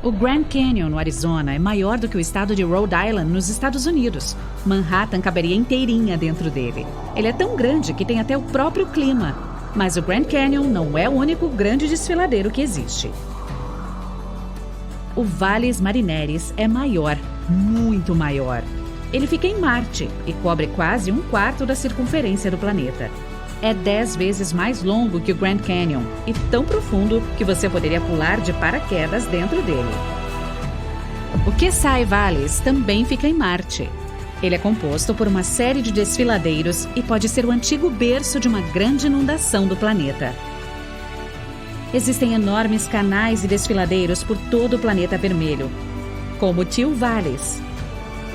O Grand Canyon, no Arizona, é maior do que o estado de Rhode Island, nos Estados Unidos. Manhattan caberia inteirinha dentro dele. Ele é tão grande que tem até o próprio clima. Mas o Grand Canyon não é o único grande desfiladeiro que existe. O Valles Marineris é maior, muito maior. Ele fica em Marte e cobre quase 1/4 da circunferência do planeta. É 10 vezes mais longo que o Grand Canyon e tão profundo que você poderia pular de paraquedas dentro dele. O Keosai Valles também fica em Marte. Ele é composto por uma série de desfiladeiros e pode ser o antigo berço de uma grande inundação do planeta. Existem enormes canais e desfiladeiros por todo o planeta vermelho, como o Teal Valles.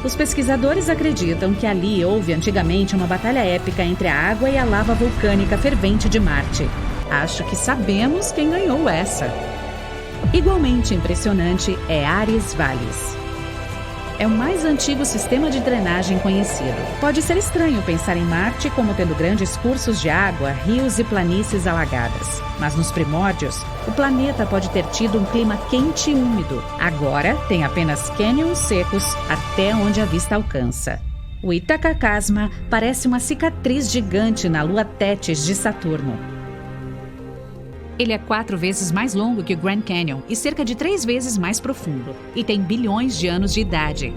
Os pesquisadores acreditam que ali houve antigamente uma batalha épica entre a água e a lava vulcânica fervente de Marte. Acho que sabemos quem ganhou essa. Igualmente impressionante é Ares Valles. É o mais antigo sistema de drenagem conhecido. Pode ser estranho pensar em Marte como tendo grandes cursos de água, rios e planícies alagadas. Mas nos primórdios, o planeta pode ter tido um clima quente e úmido. Agora, tem apenas cânions secos até onde a vista alcança. O Itacacasma parece uma cicatriz gigante na lua Tétis de Saturno. Ele é 4 vezes mais longo que o Grand Canyon e cerca de 3 vezes mais profundo, e tem bilhões de anos de idade.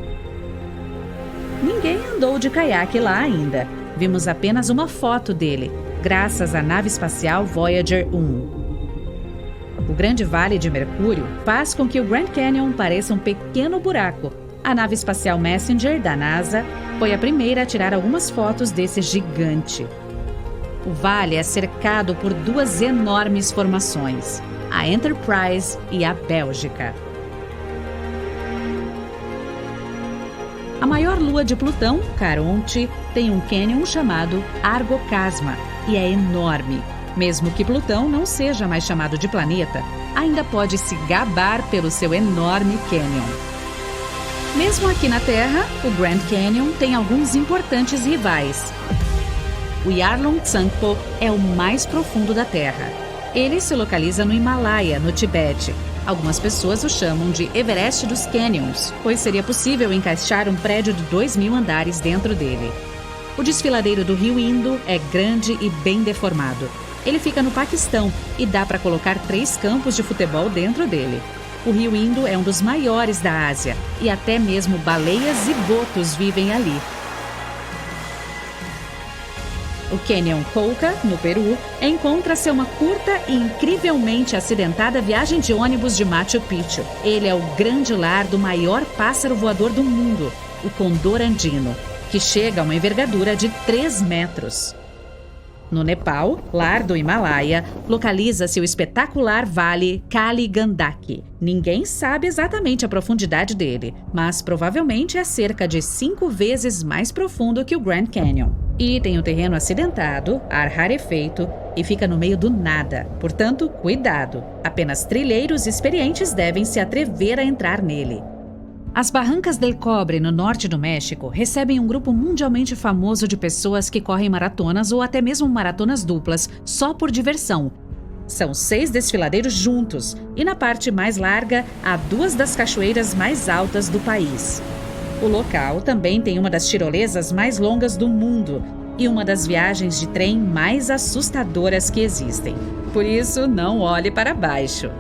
Ninguém andou de caiaque lá ainda. Vimos apenas uma foto dele, graças à nave espacial Voyager 1. O Grande Vale de Mercúrio faz com que o Grand Canyon pareça um pequeno buraco. A nave espacial Messenger, da NASA, foi a primeira a tirar algumas fotos desse gigante. O vale é cercado por 2 enormes formações, a Enterprise e a Bélgica. A maior lua de Plutão, Caronte, tem um cânion chamado Argocasma e é enorme. Mesmo que Plutão não seja mais chamado de planeta, ainda pode se gabar pelo seu enorme cânion. Mesmo aqui na Terra, o Grand Canyon tem alguns importantes rivais. O Yarlung Tsangpo é o mais profundo da Terra. Ele se localiza no Himalaia, no Tibete. Algumas pessoas o chamam de Everest dos Canyons, pois seria possível encaixar um prédio de 2.000 andares dentro dele. O desfiladeiro do Rio Indo é grande e bem deformado. Ele fica no Paquistão e dá para colocar 3 campos de futebol dentro dele. O Rio Indo é um dos maiores da Ásia e até mesmo baleias e botos vivem ali. O Canyon Colca, no Peru, encontra-se uma curta e incrivelmente acidentada viagem de ônibus de Machu Picchu. Ele é o grande lar do maior pássaro voador do mundo, o condor andino, que chega a uma envergadura de 3 metros. No Nepal, lar do Himalaia, localiza-se o espetacular vale Kali Gandaki. Ninguém sabe exatamente a profundidade dele, mas provavelmente é cerca de 5 vezes mais profundo que o Grand Canyon. E tem o terreno acidentado, ar rarefeito e fica no meio do nada. Portanto, cuidado! Apenas trilheiros experientes devem se atrever a entrar nele. As Barrancas del Cobre, no norte do México, recebem um grupo mundialmente famoso de pessoas que correm maratonas ou até mesmo maratonas duplas, só por diversão. São 6 desfiladeiros juntos, e na parte mais larga há 2 das cachoeiras mais altas do país. O local também tem uma das tirolesas mais longas do mundo e uma das viagens de trem mais assustadoras que existem. Por isso, não olhe para baixo.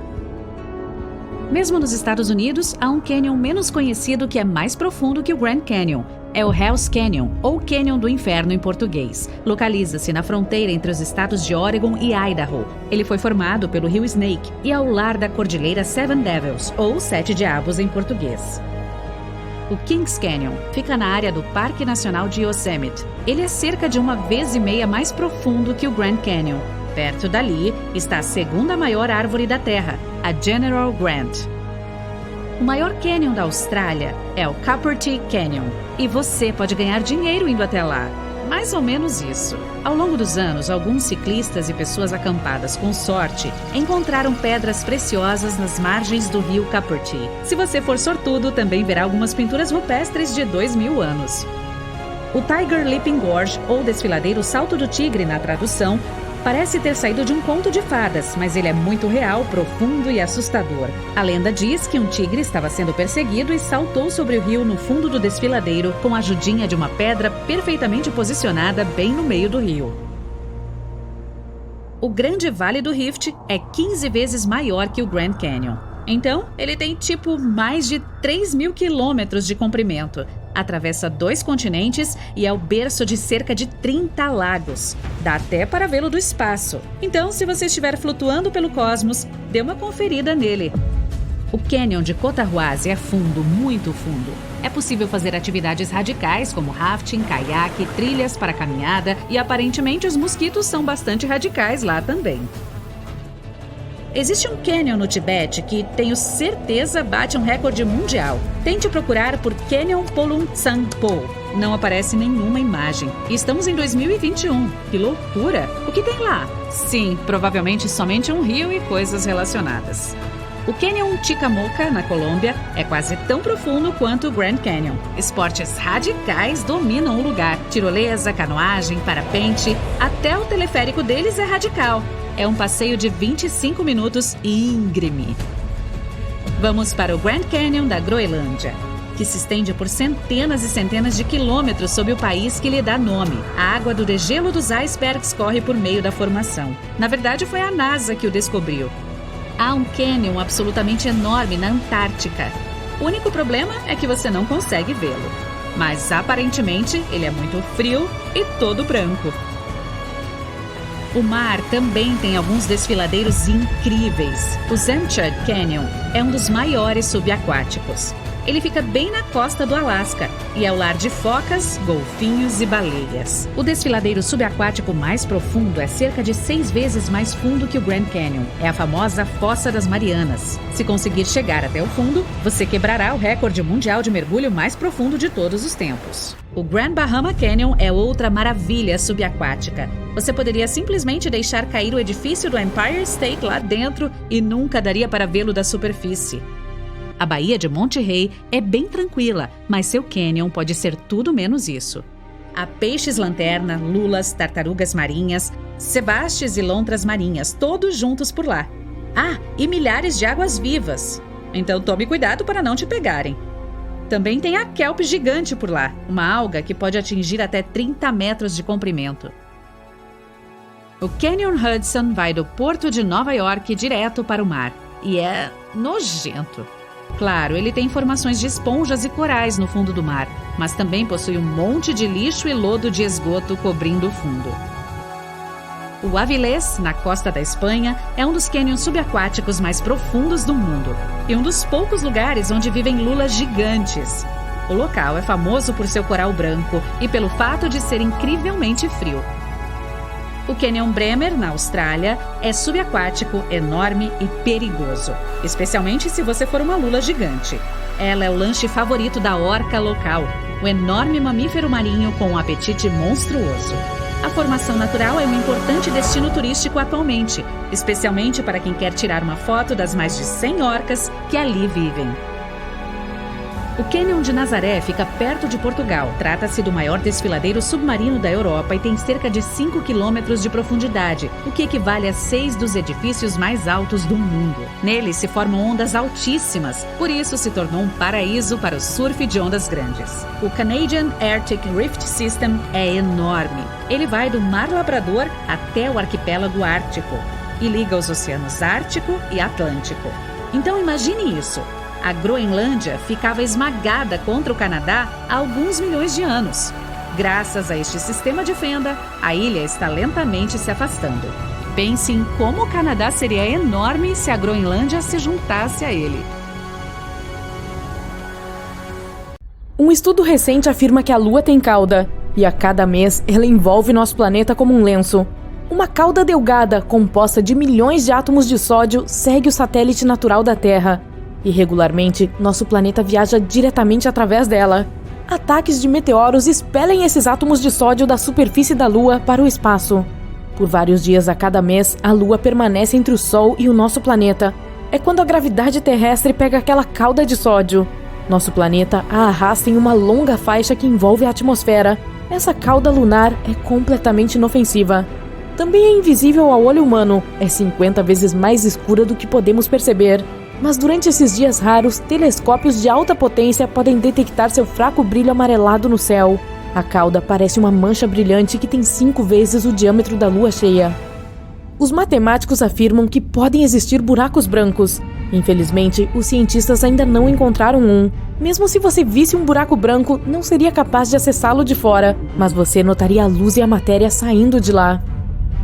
Mesmo nos Estados Unidos, há um cânion menos conhecido que é mais profundo que o Grand Canyon. É o Hell's Canyon, ou Cânion do Inferno em português. Localiza-se na fronteira entre os estados de Oregon e Idaho. Ele foi formado pelo rio Snake e é ao lar da cordilheira Seven Devils, ou Sete Diabos em português. O Kings Canyon fica na área do Parque Nacional de Yosemite. Ele é cerca de 1,5 vezes mais profundo que o Grand Canyon. Perto dali está a 2ª maior árvore da Terra, a General Grant. O maior cânion da Austrália é o Cupertee Canyon, e você pode ganhar dinheiro indo até lá. Mais ou menos isso. Ao longo dos anos, alguns ciclistas e pessoas acampadas com sorte encontraram pedras preciosas nas margens do rio Cupertee. Se você for sortudo, também verá algumas pinturas rupestres de 2.000 anos. O Tiger Leaping Gorge, ou Desfiladeiro Salto do Tigre na tradução, Parece ter saído de um conto de fadas, mas ele é muito real, profundo e assustador. A lenda diz que um tigre estava sendo perseguido e saltou sobre o rio no fundo do desfiladeiro com a ajudinha de uma pedra perfeitamente posicionada bem no meio do rio. O Grande Vale do Rift é 15 vezes maior que o Grand Canyon. Então, ele tem mais de 3.000 quilômetros de comprimento. Atravessa 2 continentes e é o berço de cerca de 30 lagos. Dá até para vê-lo do espaço. Então, se você estiver flutuando pelo cosmos, dê uma conferida nele. O Canyon de Cotahuasi é fundo, muito fundo. É possível fazer atividades radicais como rafting, caiaque, trilhas para caminhada e aparentemente os mosquitos são bastante radicais lá também. Existe um canyon no Tibete que, tenho certeza, bate um recorde mundial. Tente procurar por Canyon Polung Tsangpo. Não aparece nenhuma imagem. E estamos em 2021. Que loucura! O que tem lá? Sim, provavelmente somente um rio e coisas relacionadas. O Canyon Chicamoca, na Colômbia, é quase tão profundo quanto o Grand Canyon. Esportes radicais dominam o lugar. Tirolesa, canoagem, parapente, até o teleférico deles é radical. É um passeio de 25 minutos íngreme. Vamos para o Grand Canyon da Groenlândia, que se estende por centenas e centenas de quilômetros sob o país que lhe dá nome. A água do degelo dos icebergs corre por meio da formação. Na verdade, foi a NASA que o descobriu. Há um canyon absolutamente enorme na Antártica. O único problema é que você não consegue vê-lo. Mas, aparentemente, ele é muito frio e todo branco. O mar também tem alguns desfiladeiros incríveis. O Zamchud Canyon é um dos maiores subaquáticos. Ele fica bem na costa do Alasca e é o lar de focas, golfinhos e baleias. O desfiladeiro subaquático mais profundo é cerca de 6 vezes mais fundo que o Grand Canyon. É a famosa Fossa das Marianas. Se conseguir chegar até o fundo, você quebrará o recorde mundial de mergulho mais profundo de todos os tempos. O Grand Bahama Canyon é outra maravilha subaquática. Você poderia simplesmente deixar cair o edifício do Empire State lá dentro e nunca daria para vê-lo da superfície. A Baía de Monte Rei é bem tranquila, mas seu canyon pode ser tudo menos isso. Há peixes-lanterna, lulas, tartarugas marinhas, sebastes e lontras marinhas, todos juntos por lá. Ah, e milhares de águas-vivas. Então tome cuidado para não te pegarem. Também tem a kelp gigante por lá, uma alga que pode atingir até 30 metros de comprimento. O Canyon Hudson vai do porto de Nova York direto para o mar. E é nojento. Claro, ele tem formações de esponjas e corais no fundo do mar, mas também possui um monte de lixo e lodo de esgoto cobrindo o fundo. O Avilés, na costa da Espanha, é um dos cânions subaquáticos mais profundos do mundo e um dos poucos lugares onde vivem lulas gigantes. O local é famoso por seu coral branco e pelo fato de ser incrivelmente frio. O Canyon Bremer, na Austrália, é subaquático, enorme e perigoso, especialmente se você for uma lula gigante. Ela é o lanche favorito da orca local, o enorme mamífero marinho com um apetite monstruoso. A formação natural é um importante destino turístico atualmente, especialmente para quem quer tirar uma foto das mais de 100 orcas que ali vivem. O Canyon de Nazaré fica perto de Portugal. Trata-se do maior desfiladeiro submarino da Europa e tem cerca de 5 quilômetros de profundidade, o que equivale a 6 dos edifícios mais altos do mundo. Nele se formam ondas altíssimas, por isso se tornou um paraíso para o surf de ondas grandes. O Canadian Arctic Rift System é enorme. Ele vai do Mar Labrador até o arquipélago Ártico e liga os oceanos Ártico e Atlântico. Então imagine isso. A Groenlândia ficava esmagada contra o Canadá há alguns milhões de anos. Graças a este sistema de fenda, a ilha está lentamente se afastando. Pense em como o Canadá seria enorme se a Groenlândia se juntasse a ele. Um estudo recente afirma que a Lua tem cauda, e a cada mês ela envolve nosso planeta como um lenço. Uma cauda delgada, composta de milhões de átomos de sódio, segue o satélite natural da Terra. E regularmente, nosso planeta viaja diretamente através dela. Ataques de meteoros expelem esses átomos de sódio da superfície da Lua para o espaço. Por vários dias a cada mês, a Lua permanece entre o Sol e o nosso planeta. É quando a gravidade terrestre pega aquela cauda de sódio. Nosso planeta a arrasta em uma longa faixa que envolve a atmosfera. Essa cauda lunar é completamente inofensiva. Também é invisível ao olho humano, é 50 vezes mais escura do que podemos perceber. Mas durante esses dias raros, telescópios de alta potência podem detectar seu fraco brilho amarelado no céu. A cauda parece uma mancha brilhante que tem 5 vezes o diâmetro da lua cheia. Os matemáticos afirmam que podem existir buracos brancos. Infelizmente, os cientistas ainda não encontraram um. Mesmo se você visse um buraco branco, não seria capaz de acessá-lo de fora, mas você notaria a luz e a matéria saindo de lá.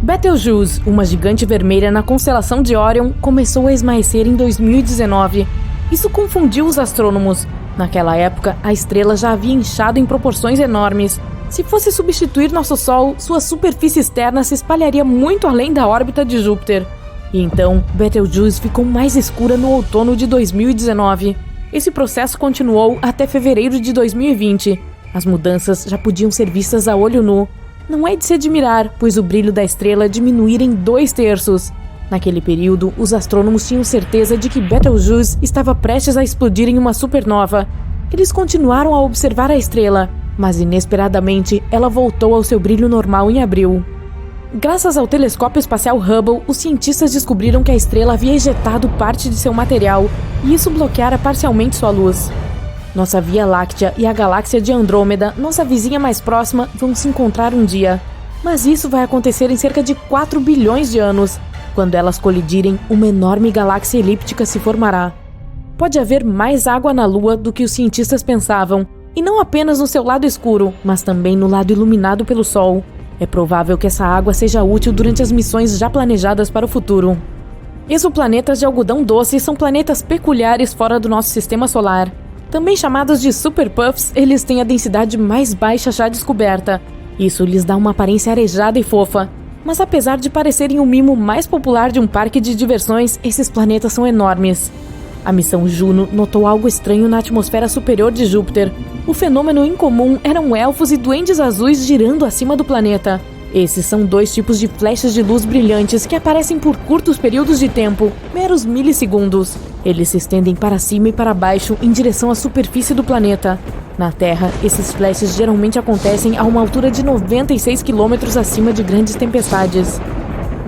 Betelgeuse, uma gigante vermelha na constelação de Órion, começou a esmaecer em 2019. Isso confundiu os astrônomos. Naquela época, a estrela já havia inchado em proporções enormes. Se fosse substituir nosso Sol, sua superfície externa se espalharia muito além da órbita de Júpiter. E então, Betelgeuse ficou mais escura no outono de 2019. Esse processo continuou até fevereiro de 2020. As mudanças já podiam ser vistas a olho nu. Não é de se admirar, pois o brilho da estrela diminuíra em 2/3. Naquele período, os astrônomos tinham certeza de que Betelgeuse estava prestes a explodir em uma supernova. Eles continuaram a observar a estrela, mas inesperadamente ela voltou ao seu brilho normal em abril. Graças ao telescópio espacial Hubble, os cientistas descobriram que a estrela havia ejetado parte de seu material, e isso bloqueara parcialmente sua luz. Nossa Via Láctea e a galáxia de Andrômeda, nossa vizinha mais próxima, vão se encontrar um dia. Mas isso vai acontecer em cerca de 4 bilhões de anos. Quando elas colidirem, uma enorme galáxia elíptica se formará. Pode haver mais água na Lua do que os cientistas pensavam, e não apenas no seu lado escuro, mas também no lado iluminado pelo Sol. É provável que essa água seja útil durante as missões já planejadas para o futuro. Exoplanetas de algodão doce são planetas peculiares fora do nosso sistema solar. Também chamados de superpuffs, eles têm a densidade mais baixa já descoberta. Isso lhes dá uma aparência arejada e fofa. Mas apesar de parecerem o mimo mais popular de um parque de diversões, esses planetas são enormes. A missão Juno notou algo estranho na atmosfera superior de Júpiter. O fenômeno incomum eram elfos e duendes azuis girando acima do planeta. Esses são 2 tipos de flechas de luz brilhantes que aparecem por curtos períodos de tempo, meros milissegundos. Eles se estendem para cima e para baixo em direção à superfície do planeta. Na Terra, esses flashes geralmente acontecem a uma altura de 96 km acima de grandes tempestades.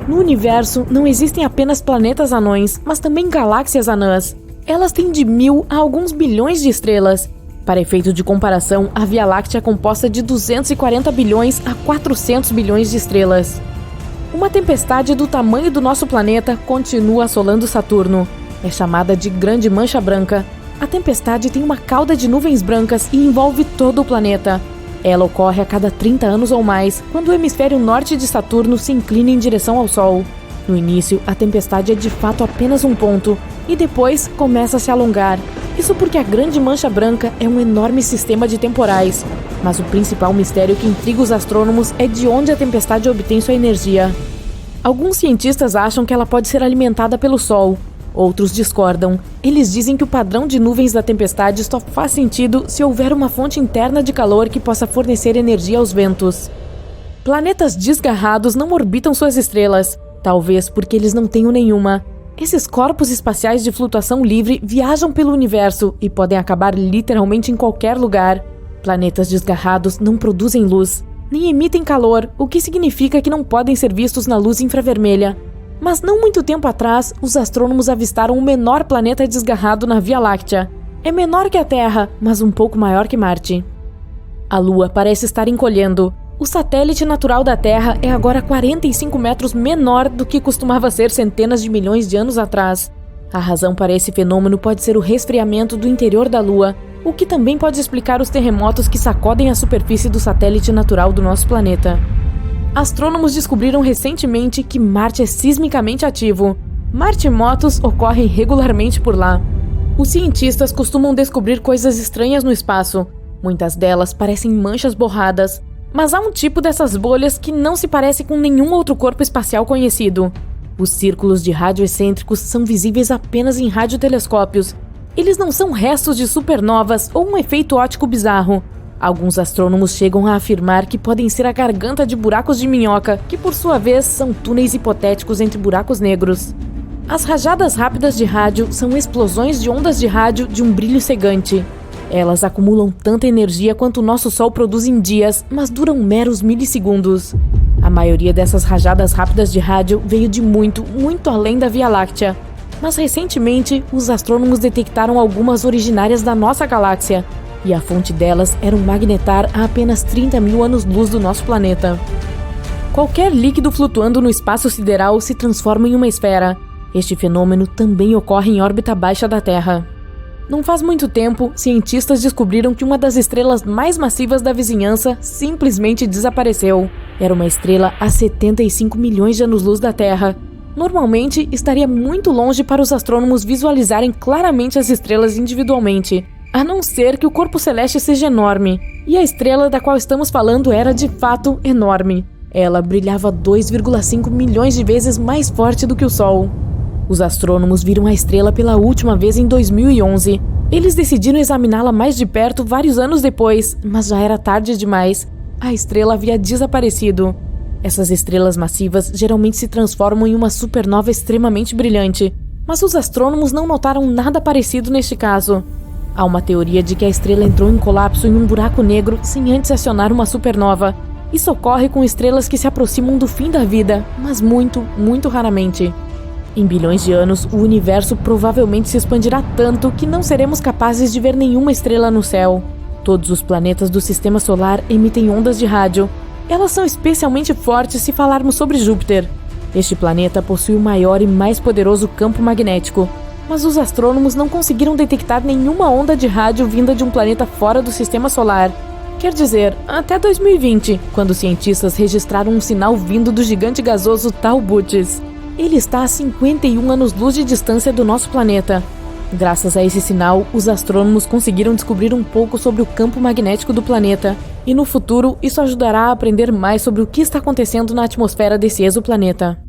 No universo, não existem apenas planetas anões, mas também galáxias anãs. Elas têm de 1000 a alguns bilhões de estrelas. Para efeito de comparação, a Via Láctea é composta de 240 bilhões a 400 bilhões de estrelas. Uma tempestade do tamanho do nosso planeta continua assolando Saturno. É chamada de Grande Mancha Branca. A tempestade tem uma cauda de nuvens brancas e envolve todo o planeta. Ela ocorre a cada 30 anos ou mais, quando o hemisfério norte de Saturno se inclina em direção ao Sol. No início, a tempestade é de fato apenas um ponto, e depois começa a se alongar. Isso porque a Grande Mancha Branca é um enorme sistema de temporais. Mas o principal mistério que intriga os astrônomos é de onde a tempestade obtém sua energia. Alguns cientistas acham que ela pode ser alimentada pelo Sol. Outros discordam. Eles dizem que o padrão de nuvens da tempestade só faz sentido se houver uma fonte interna de calor que possa fornecer energia aos ventos. Planetas desgarrados não orbitam suas estrelas, talvez porque eles não tenham nenhuma. Esses corpos espaciais de flutuação livre viajam pelo universo e podem acabar literalmente em qualquer lugar. Planetas desgarrados não produzem luz, nem emitem calor, o que significa que não podem ser vistos na luz infravermelha. Mas não muito tempo atrás, os astrônomos avistaram o menor planeta desgarrado na Via Láctea. É menor que a Terra, mas um pouco maior que Marte. A Lua parece estar encolhendo. O satélite natural da Terra é agora 45 metros menor do que costumava ser centenas de milhões de anos atrás. A razão para esse fenômeno pode ser o resfriamento do interior da Lua, o que também pode explicar os terremotos que sacodem a superfície do satélite natural do nosso planeta. Astrônomos descobriram recentemente que Marte é sismicamente ativo. Martemotos ocorrem regularmente por lá. Os cientistas costumam descobrir coisas estranhas no espaço. Muitas delas parecem manchas borradas. Mas há um tipo dessas bolhas que não se parece com nenhum outro corpo espacial conhecido. Os círculos de rádio excêntricos são visíveis apenas em radiotelescópios. Eles não são restos de supernovas ou um efeito óptico bizarro. Alguns astrônomos chegam a afirmar que podem ser a garganta de buracos de minhoca, que por sua vez são túneis hipotéticos entre buracos negros. As rajadas rápidas de rádio são explosões de ondas de rádio de um brilho cegante. Elas acumulam tanta energia quanto o nosso Sol produz em dias, mas duram meros milissegundos. À maioria dessas rajadas rápidas de rádio veio de muito, muito além da Via Láctea. Mas recentemente, os astrônomos detectaram algumas originárias da nossa galáxia, e a fonte delas era um magnetar a apenas 30 mil anos-luz do nosso planeta. Qualquer líquido flutuando no espaço sideral se transforma em uma esfera. Este fenômeno também ocorre em órbita baixa da Terra. Não faz muito tempo, cientistas descobriram que uma das estrelas mais massivas da vizinhança simplesmente desapareceu. Era uma estrela a 75 milhões de anos-luz da Terra. Normalmente, estaria muito longe para os astrônomos visualizarem claramente as estrelas individualmente, a não ser que o corpo celeste seja enorme. E a estrela da qual estamos falando era, de fato, enorme. Ela brilhava 2,5 milhões de vezes mais forte do que o Sol. Os astrônomos viram a estrela pela última vez em 2011. Eles decidiram examiná-la mais de perto vários anos depois, mas já era tarde demais. A estrela havia desaparecido. Essas estrelas massivas geralmente se transformam em uma supernova extremamente brilhante, mas os astrônomos não notaram nada parecido neste caso. Há uma teoria de que a estrela entrou em colapso em um buraco negro sem antes acionar uma supernova. Isso ocorre com estrelas que se aproximam do fim da vida, mas muito, muito raramente. Em bilhões de anos, o universo provavelmente se expandirá tanto que não seremos capazes de ver nenhuma estrela no céu. Todos os planetas do Sistema Solar emitem ondas de rádio. Elas são especialmente fortes se falarmos sobre Júpiter. Este planeta possui o maior e mais poderoso campo magnético, mas os astrônomos não conseguiram detectar nenhuma onda de rádio vinda de um planeta fora do Sistema Solar. Quer dizer, até 2020, quando cientistas registraram um sinal vindo do gigante gasoso Tau Bootes. Ele está a 51 anos-luz de distância do nosso planeta. Graças a esse sinal, os astrônomos conseguiram descobrir um pouco sobre o campo magnético do planeta, e no futuro isso ajudará a aprender mais sobre o que está acontecendo na atmosfera desse exoplaneta.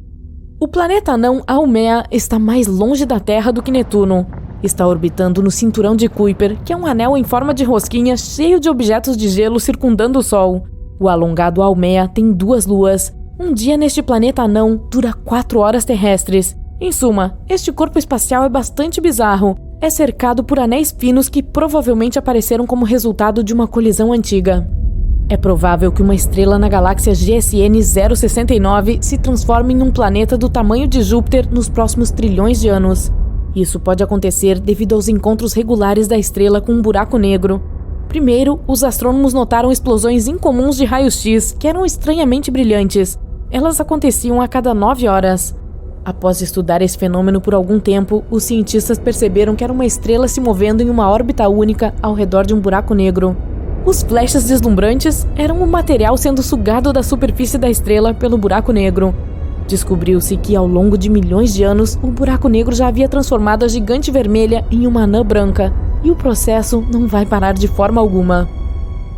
O planeta anão Haumea está mais longe da Terra do que Netuno. Está orbitando no cinturão de Kuiper, que é um anel em forma de rosquinha cheio de objetos de gelo circundando o Sol. O alongado Haumea tem 2 luas. Um dia neste planeta anão dura 4 horas terrestres. Em suma, este corpo espacial é bastante bizarro. É cercado por anéis finos que provavelmente apareceram como resultado de uma colisão antiga. É provável que uma estrela na galáxia GSN 069 se transforme em um planeta do tamanho de Júpiter nos próximos trilhões de anos. Isso pode acontecer devido aos encontros regulares da estrela com um buraco negro. Primeiro, os astrônomos notaram explosões incomuns de raios-x que eram estranhamente brilhantes. Elas aconteciam a cada 9 horas. Após estudar esse fenômeno por algum tempo, os cientistas perceberam que era uma estrela se movendo em uma órbita única ao redor de um buraco negro. Os flashes deslumbrantes eram o material sendo sugado da superfície da estrela pelo buraco negro. Descobriu-se que, ao longo de milhões de anos, o buraco negro já havia transformado a gigante vermelha em uma anã branca, e o processo não vai parar de forma alguma.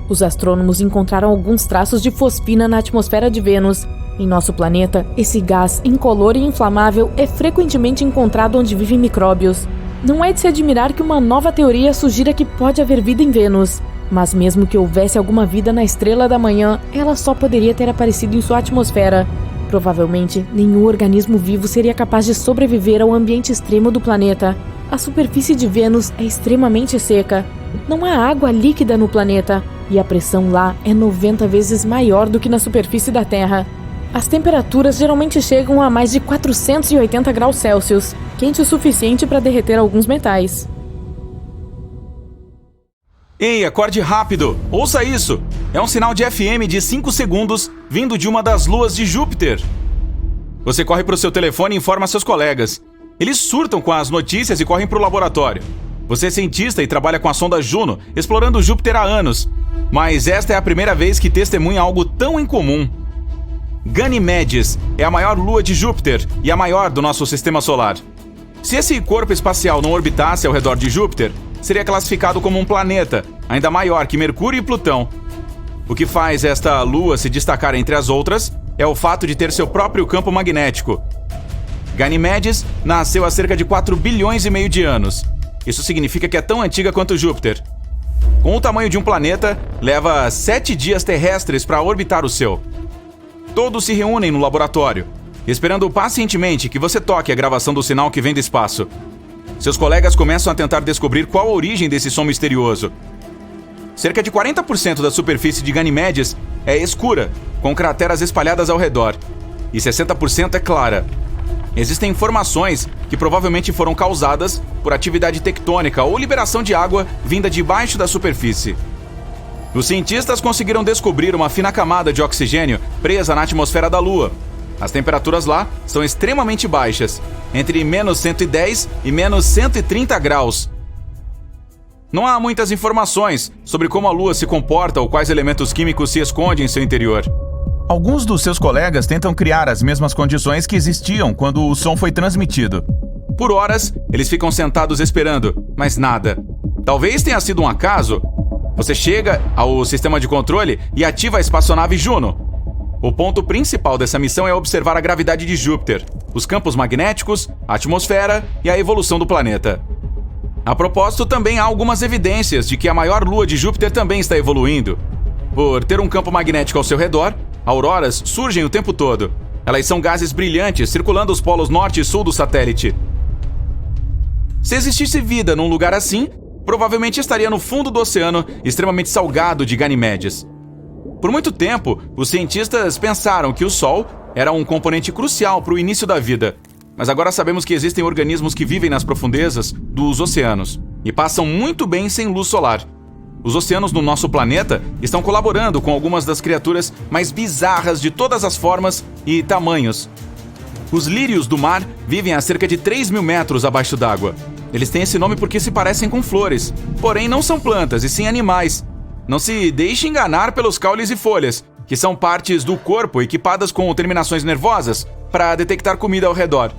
Os astrônomos encontraram alguns traços de fosfina na atmosfera de Vênus. Em nosso planeta, esse gás incolor e inflamável é frequentemente encontrado onde vivem micróbios. Não é de se admirar que uma nova teoria sugira que pode haver vida em Vênus. Mas mesmo que houvesse alguma vida na estrela da manhã, ela só poderia ter aparecido em sua atmosfera. Provavelmente, nenhum organismo vivo seria capaz de sobreviver ao ambiente extremo do planeta. A superfície de Vênus é extremamente seca. Não há água líquida no planeta, e a pressão lá é 90 vezes maior do que na superfície da Terra. As temperaturas geralmente chegam a mais de 480 graus Celsius, quente o suficiente para derreter alguns metais. Ei, acorde rápido! Ouça isso! É um sinal de FM de 5 segundos vindo de uma das luas de Júpiter. Você corre para o seu telefone e informa seus colegas. Eles surtam com as notícias e correm para o laboratório. Você é cientista e trabalha com a sonda Juno, explorando Júpiter há anos. Mas esta é a primeira vez que testemunha algo tão incomum. Ganymedes é a maior lua de Júpiter e a maior do nosso sistema solar. Se esse corpo espacial não orbitasse ao redor de Júpiter, seria classificado como um planeta, ainda maior que Mercúrio e Plutão. O que faz esta lua se destacar entre as outras é o fato de ter seu próprio campo magnético. Ganymedes nasceu há cerca de 4 bilhões e meio de anos. Isso significa que é tão antiga quanto Júpiter. Com o tamanho de um planeta, leva 7 dias terrestres para orbitar o seu. Todos se reúnem no laboratório, esperando pacientemente que você toque a gravação do sinal que vem do espaço. Seus colegas começam a tentar descobrir qual a origem desse som misterioso. Cerca de 40% da superfície de Ganymedes é escura, com crateras espalhadas ao redor, e 60% é clara. Existem informações que provavelmente foram causadas por atividade tectônica ou liberação de água vinda debaixo da superfície. Os cientistas conseguiram descobrir uma fina camada de oxigênio presa na atmosfera da Lua. As temperaturas lá são extremamente baixas, entre menos 110 e menos 130 graus. Não há muitas informações sobre como a Lua se comporta ou quais elementos químicos se escondem em seu interior. Alguns dos seus colegas tentam criar as mesmas condições que existiam quando o som foi transmitido. Por horas, eles ficam sentados esperando, mas nada. Talvez tenha sido um acaso. Você chega ao sistema de controle e ativa a espaçonave Juno. O ponto principal dessa missão é observar a gravidade de Júpiter, os campos magnéticos, a atmosfera e a evolução do planeta. A propósito, também há algumas evidências de que a maior lua de Júpiter também está evoluindo. Por ter um campo magnético ao seu redor, auroras surgem o tempo todo. Elas são gases brilhantes circulando os polos norte e sul do satélite. Se existisse vida num lugar assim, provavelmente estaria no fundo do oceano extremamente salgado de Ganimedes. Por muito tempo, os cientistas pensaram que o Sol era um componente crucial para o início da vida. Mas agora sabemos que existem organismos que vivem nas profundezas dos oceanos e passam muito bem sem luz solar. Os oceanos no nosso planeta estão colaborando com algumas das criaturas mais bizarras de todas as formas e tamanhos. Os lírios do mar vivem a cerca de 3.000 metros abaixo d'água. Eles têm esse nome porque se parecem com flores, porém não são plantas e sim animais. Não se deixe enganar pelos caules e folhas, que são partes do corpo equipadas com terminações nervosas para detectar comida ao redor.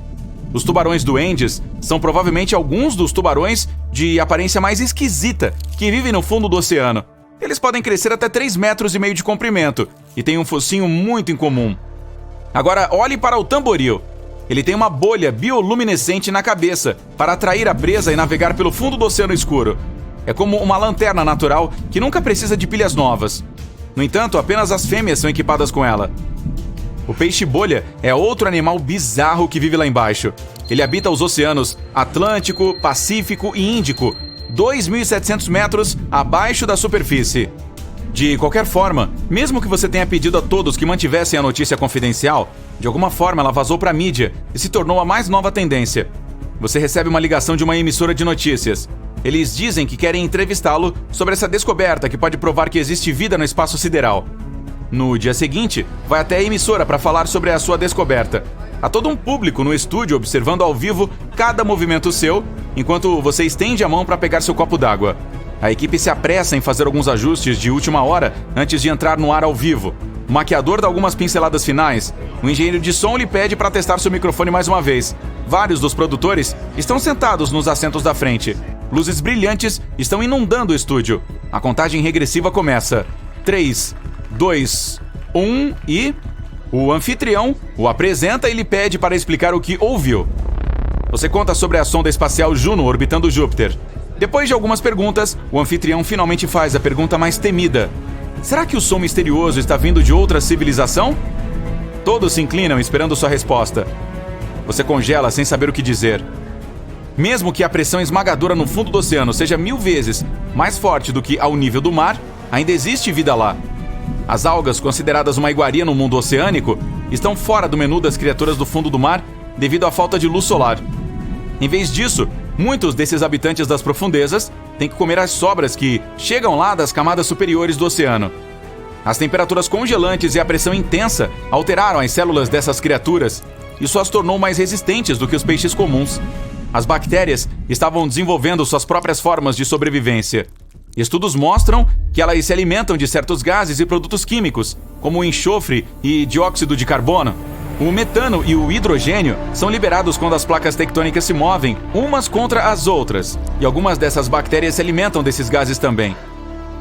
Os tubarões duendes são provavelmente alguns dos tubarões de aparência mais esquisita que vivem no fundo do oceano. Eles podem crescer até 3,5 metros de comprimento e têm um focinho muito incomum. Agora olhe para o tamboril. Ele tem uma bolha bioluminescente na cabeça para atrair a presa e navegar pelo fundo do oceano escuro. É como uma lanterna natural que nunca precisa de pilhas novas. No entanto, apenas as fêmeas são equipadas com ela. O peixe-bolha é outro animal bizarro que vive lá embaixo. Ele habita os oceanos Atlântico, Pacífico e Índico, 2.700 metros abaixo da superfície. De qualquer forma, mesmo que você tenha pedido a todos que mantivessem a notícia confidencial, de alguma forma ela vazou para a mídia e se tornou a mais nova tendência. Você recebe uma ligação de uma emissora de notícias. Eles dizem que querem entrevistá-lo sobre essa descoberta que pode provar que existe vida no espaço sideral. No dia seguinte, vai até a emissora para falar sobre a sua descoberta. Há todo um público no estúdio observando ao vivo cada movimento seu, enquanto você estende a mão para pegar seu copo d'água. A equipe se apressa em fazer alguns ajustes de última hora antes de entrar no ar ao vivo. O maquiador dá algumas pinceladas finais. O engenheiro de som lhe pede para testar seu microfone mais uma vez. Vários dos produtores estão sentados nos assentos da frente. Luzes brilhantes estão inundando o estúdio. A contagem regressiva começa. 3, 2, 1 e... O anfitrião o apresenta e lhe pede para explicar o que ouviu. Você conta sobre a sonda espacial Juno orbitando Júpiter. Depois de algumas perguntas, o anfitrião finalmente faz a pergunta mais temida. Será que o som misterioso está vindo de outra civilização? Todos se inclinam esperando sua resposta. Você congela sem saber o que dizer. Mesmo que a pressão esmagadora no fundo do oceano seja 1000 vezes mais forte do que ao nível do mar, ainda existe vida lá. As algas, consideradas uma iguaria no mundo oceânico, estão fora do menu das criaturas do fundo do mar devido à falta de luz solar. Em vez disso, muitos desses habitantes das profundezas têm que comer as sobras que chegam lá das camadas superiores do oceano. As temperaturas congelantes e a pressão intensa alteraram as células dessas criaturas. Isso as tornou mais resistentes do que os peixes comuns. As bactérias estavam desenvolvendo suas próprias formas de sobrevivência. Estudos mostram que elas se alimentam de certos gases e produtos químicos, como o enxofre e dióxido de carbono. O metano e o hidrogênio são liberados quando as placas tectônicas se movem umas contra as outras, e algumas dessas bactérias se alimentam desses gases também.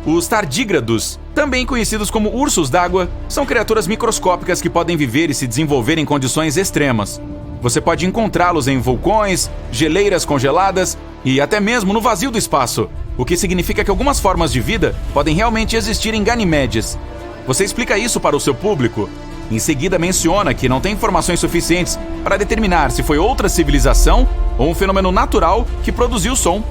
Os tardígrados, também conhecidos como ursos d'água, são criaturas microscópicas que podem viver e se desenvolver em condições extremas. Você pode encontrá-los em vulcões, geleiras congeladas e até mesmo no vazio do espaço, o que significa que algumas formas de vida podem realmente existir em Ganimedes. Você explica isso para o seu público. Em seguida menciona que não tem informações suficientes para determinar se foi outra civilização ou um fenômeno natural que produziu o som.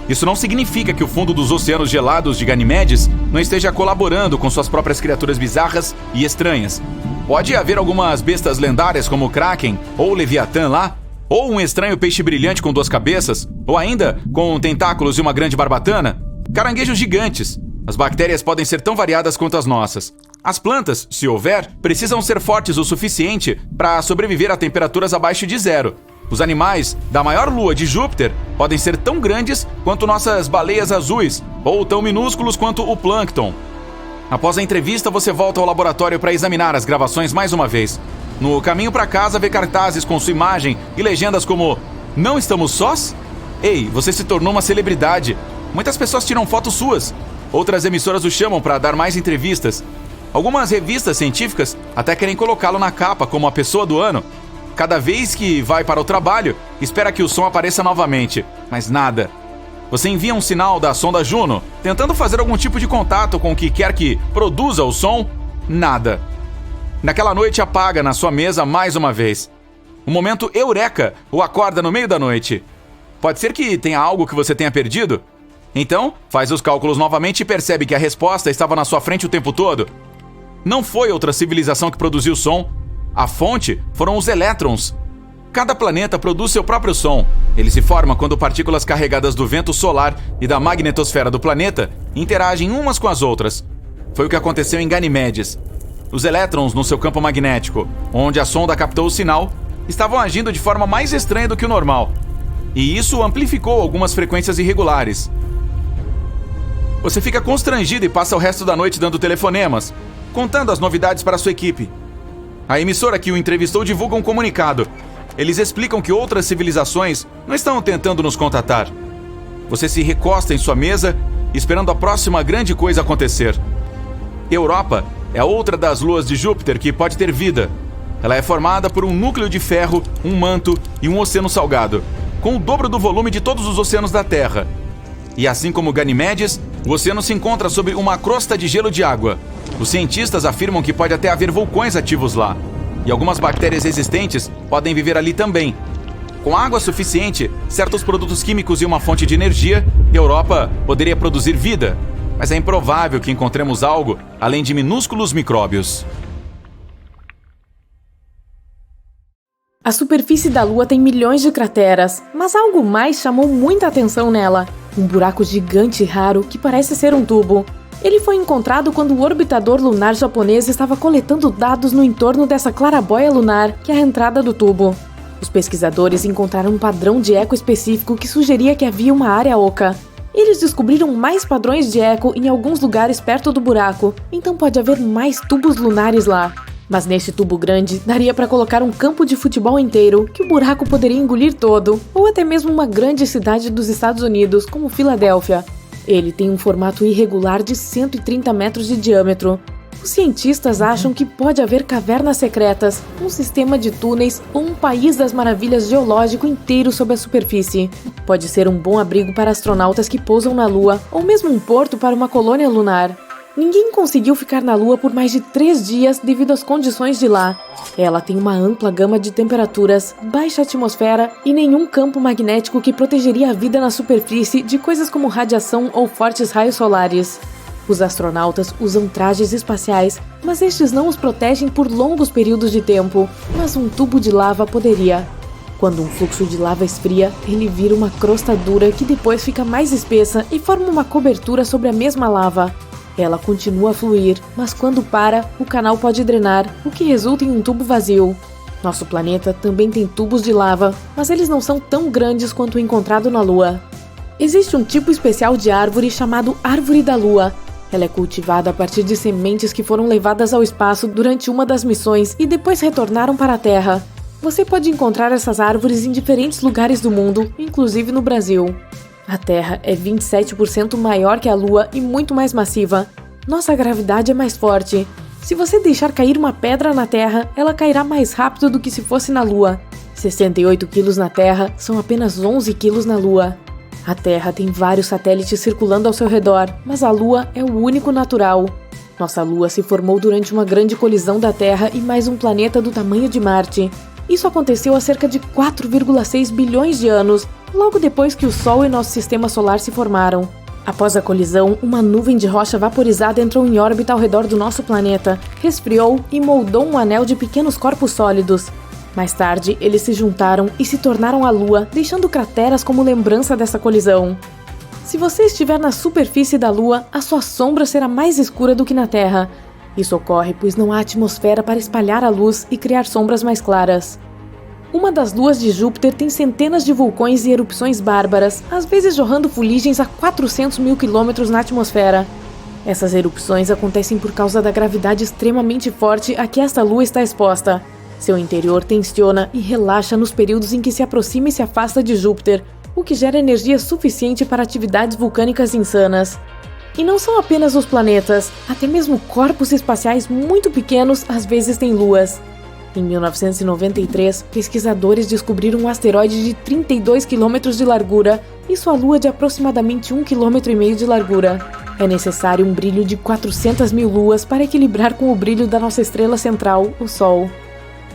Isso não significa que o fundo dos oceanos gelados de Ganimedes não esteja colaborando com suas próprias criaturas bizarras e estranhas. Pode haver algumas bestas lendárias como o Kraken ou o Leviatã lá, ou um estranho peixe brilhante com 2 cabeças, ou ainda com tentáculos e uma grande barbatana, caranguejos gigantes. As bactérias podem ser tão variadas quanto as nossas. As plantas, se houver, precisam ser fortes o suficiente para sobreviver a temperaturas abaixo de 0. Os animais da maior lua de Júpiter podem ser tão grandes quanto nossas baleias azuis, ou tão minúsculos quanto o plâncton. Após a entrevista, você volta ao laboratório para examinar as gravações mais uma vez. No caminho para casa, vê cartazes com sua imagem e legendas como "Não estamos sós?" Ei, você se tornou uma celebridade. Muitas pessoas tiram fotos suas. Outras emissoras o chamam para dar mais entrevistas. Algumas revistas científicas até querem colocá-lo na capa como a pessoa do ano. Cada vez que vai para o trabalho, espera que o som apareça novamente, mas nada. Você envia um sinal da sonda Juno, tentando fazer algum tipo de contato com o que quer que produza o som, nada. Naquela noite apaga na sua mesa mais uma vez. O momento eureka o acorda no meio da noite. Pode ser que tenha algo que você tenha perdido? Então, faz os cálculos novamente e percebe que a resposta estava na sua frente o tempo todo. Não foi outra civilização que produziu o som. A fonte foram os elétrons. Cada planeta produz seu próprio som. Ele se forma quando partículas carregadas do vento solar e da magnetosfera do planeta interagem umas com as outras. Foi o que aconteceu em Ganimedes. Os elétrons no seu campo magnético, onde a sonda captou o sinal, estavam agindo de forma mais estranha do que o normal. E isso amplificou algumas frequências irregulares. Você fica constrangido e passa o resto da noite dando telefonemas, contando as novidades para sua equipe. A emissora que o entrevistou divulga um comunicado. Eles explicam que outras civilizações não estão tentando nos contatar. Você se recosta em sua mesa, esperando a próxima grande coisa acontecer. Europa é outra das luas de Júpiter que pode ter vida. Ela é formada por um núcleo de ferro, um manto e um oceano salgado, com o dobro do volume de todos os oceanos da Terra. E assim como Ganimedes, o oceano se encontra sobre uma crosta de gelo de água. Os cientistas afirmam que pode até haver vulcões ativos lá. E algumas bactérias existentes podem viver ali também. Com água suficiente, certos produtos químicos e uma fonte de energia, Europa poderia produzir vida. Mas é improvável que encontremos algo além de minúsculos micróbios. A superfície da Lua tem milhões de crateras, mas algo mais chamou muita atenção nela. Um buraco gigante e raro que parece ser um tubo. Ele foi encontrado quando o orbitador lunar japonês estava coletando dados no entorno dessa clarabóia lunar, que é a entrada do tubo. Os pesquisadores encontraram um padrão de eco específico que sugeria que havia uma área oca. Eles descobriram mais padrões de eco em alguns lugares perto do buraco, então pode haver mais tubos lunares lá. Mas neste tubo grande, daria para colocar um campo de futebol inteiro, que o buraco poderia engolir todo, ou até mesmo uma grande cidade dos Estados Unidos, como Filadélfia. Ele tem um formato irregular de 130 metros de diâmetro. Os cientistas acham que pode haver cavernas secretas, um sistema de túneis ou um país das maravilhas geológico inteiro sob a superfície. Pode ser um bom abrigo para astronautas que pousam na Lua, ou mesmo um porto para uma colônia lunar. Ninguém conseguiu ficar na Lua por mais de 3 dias devido às condições de lá. Ela tem uma ampla gama de temperaturas, baixa atmosfera e nenhum campo magnético que protegeria a vida na superfície de coisas como radiação ou fortes raios solares. Os astronautas usam trajes espaciais, mas estes não os protegem por longos períodos de tempo, mas um tubo de lava poderia. Quando um fluxo de lava esfria, ele vira uma crosta dura que depois fica mais espessa e forma uma cobertura sobre a mesma lava. Ela continua a fluir, mas quando para, o canal pode drenar, o que resulta em um tubo vazio. Nosso planeta também tem tubos de lava, mas eles não são tão grandes quanto o encontrado na Lua. Existe um tipo especial de árvore chamado Árvore da Lua. Ela é cultivada a partir de sementes que foram levadas ao espaço durante uma das missões e depois retornaram para a Terra. Você pode encontrar essas árvores em diferentes lugares do mundo, inclusive no Brasil. A Terra é 27% maior que a Lua e muito mais massiva. Nossa gravidade é mais forte. Se você deixar cair uma pedra na Terra, ela cairá mais rápido do que se fosse na Lua. 68 quilos na Terra são apenas 11 quilos na Lua. A Terra tem vários satélites circulando ao seu redor, mas a Lua é o único natural. Nossa Lua se formou durante uma grande colisão da Terra e mais um planeta do tamanho de Marte. Isso aconteceu há cerca de 4,6 bilhões de anos, logo depois que o Sol e nosso sistema solar se formaram. Após a colisão, uma nuvem de rocha vaporizada entrou em órbita ao redor do nosso planeta, resfriou e moldou um anel de pequenos corpos sólidos. Mais tarde, eles se juntaram e se tornaram a Lua, deixando crateras como lembrança dessa colisão. Se você estiver na superfície da Lua, a sua sombra será mais escura do que na Terra. Isso ocorre pois não há atmosfera para espalhar a luz e criar sombras mais claras. Uma das luas de Júpiter tem centenas de vulcões e erupções bárbaras, às vezes jorrando fuligens a 400 mil quilômetros na atmosfera. Essas erupções acontecem por causa da gravidade extremamente forte a que esta lua está exposta. Seu interior tensiona e relaxa nos períodos em que se aproxima e se afasta de Júpiter, o que gera energia suficiente para atividades vulcânicas insanas. E não são apenas os planetas, até mesmo corpos espaciais muito pequenos às vezes têm luas. Em 1993, pesquisadores descobriram um asteroide de 32 km de largura e sua lua de aproximadamente 1,5 km de largura. É necessário um brilho de 400 mil luas para equilibrar com o brilho da nossa estrela central, o Sol.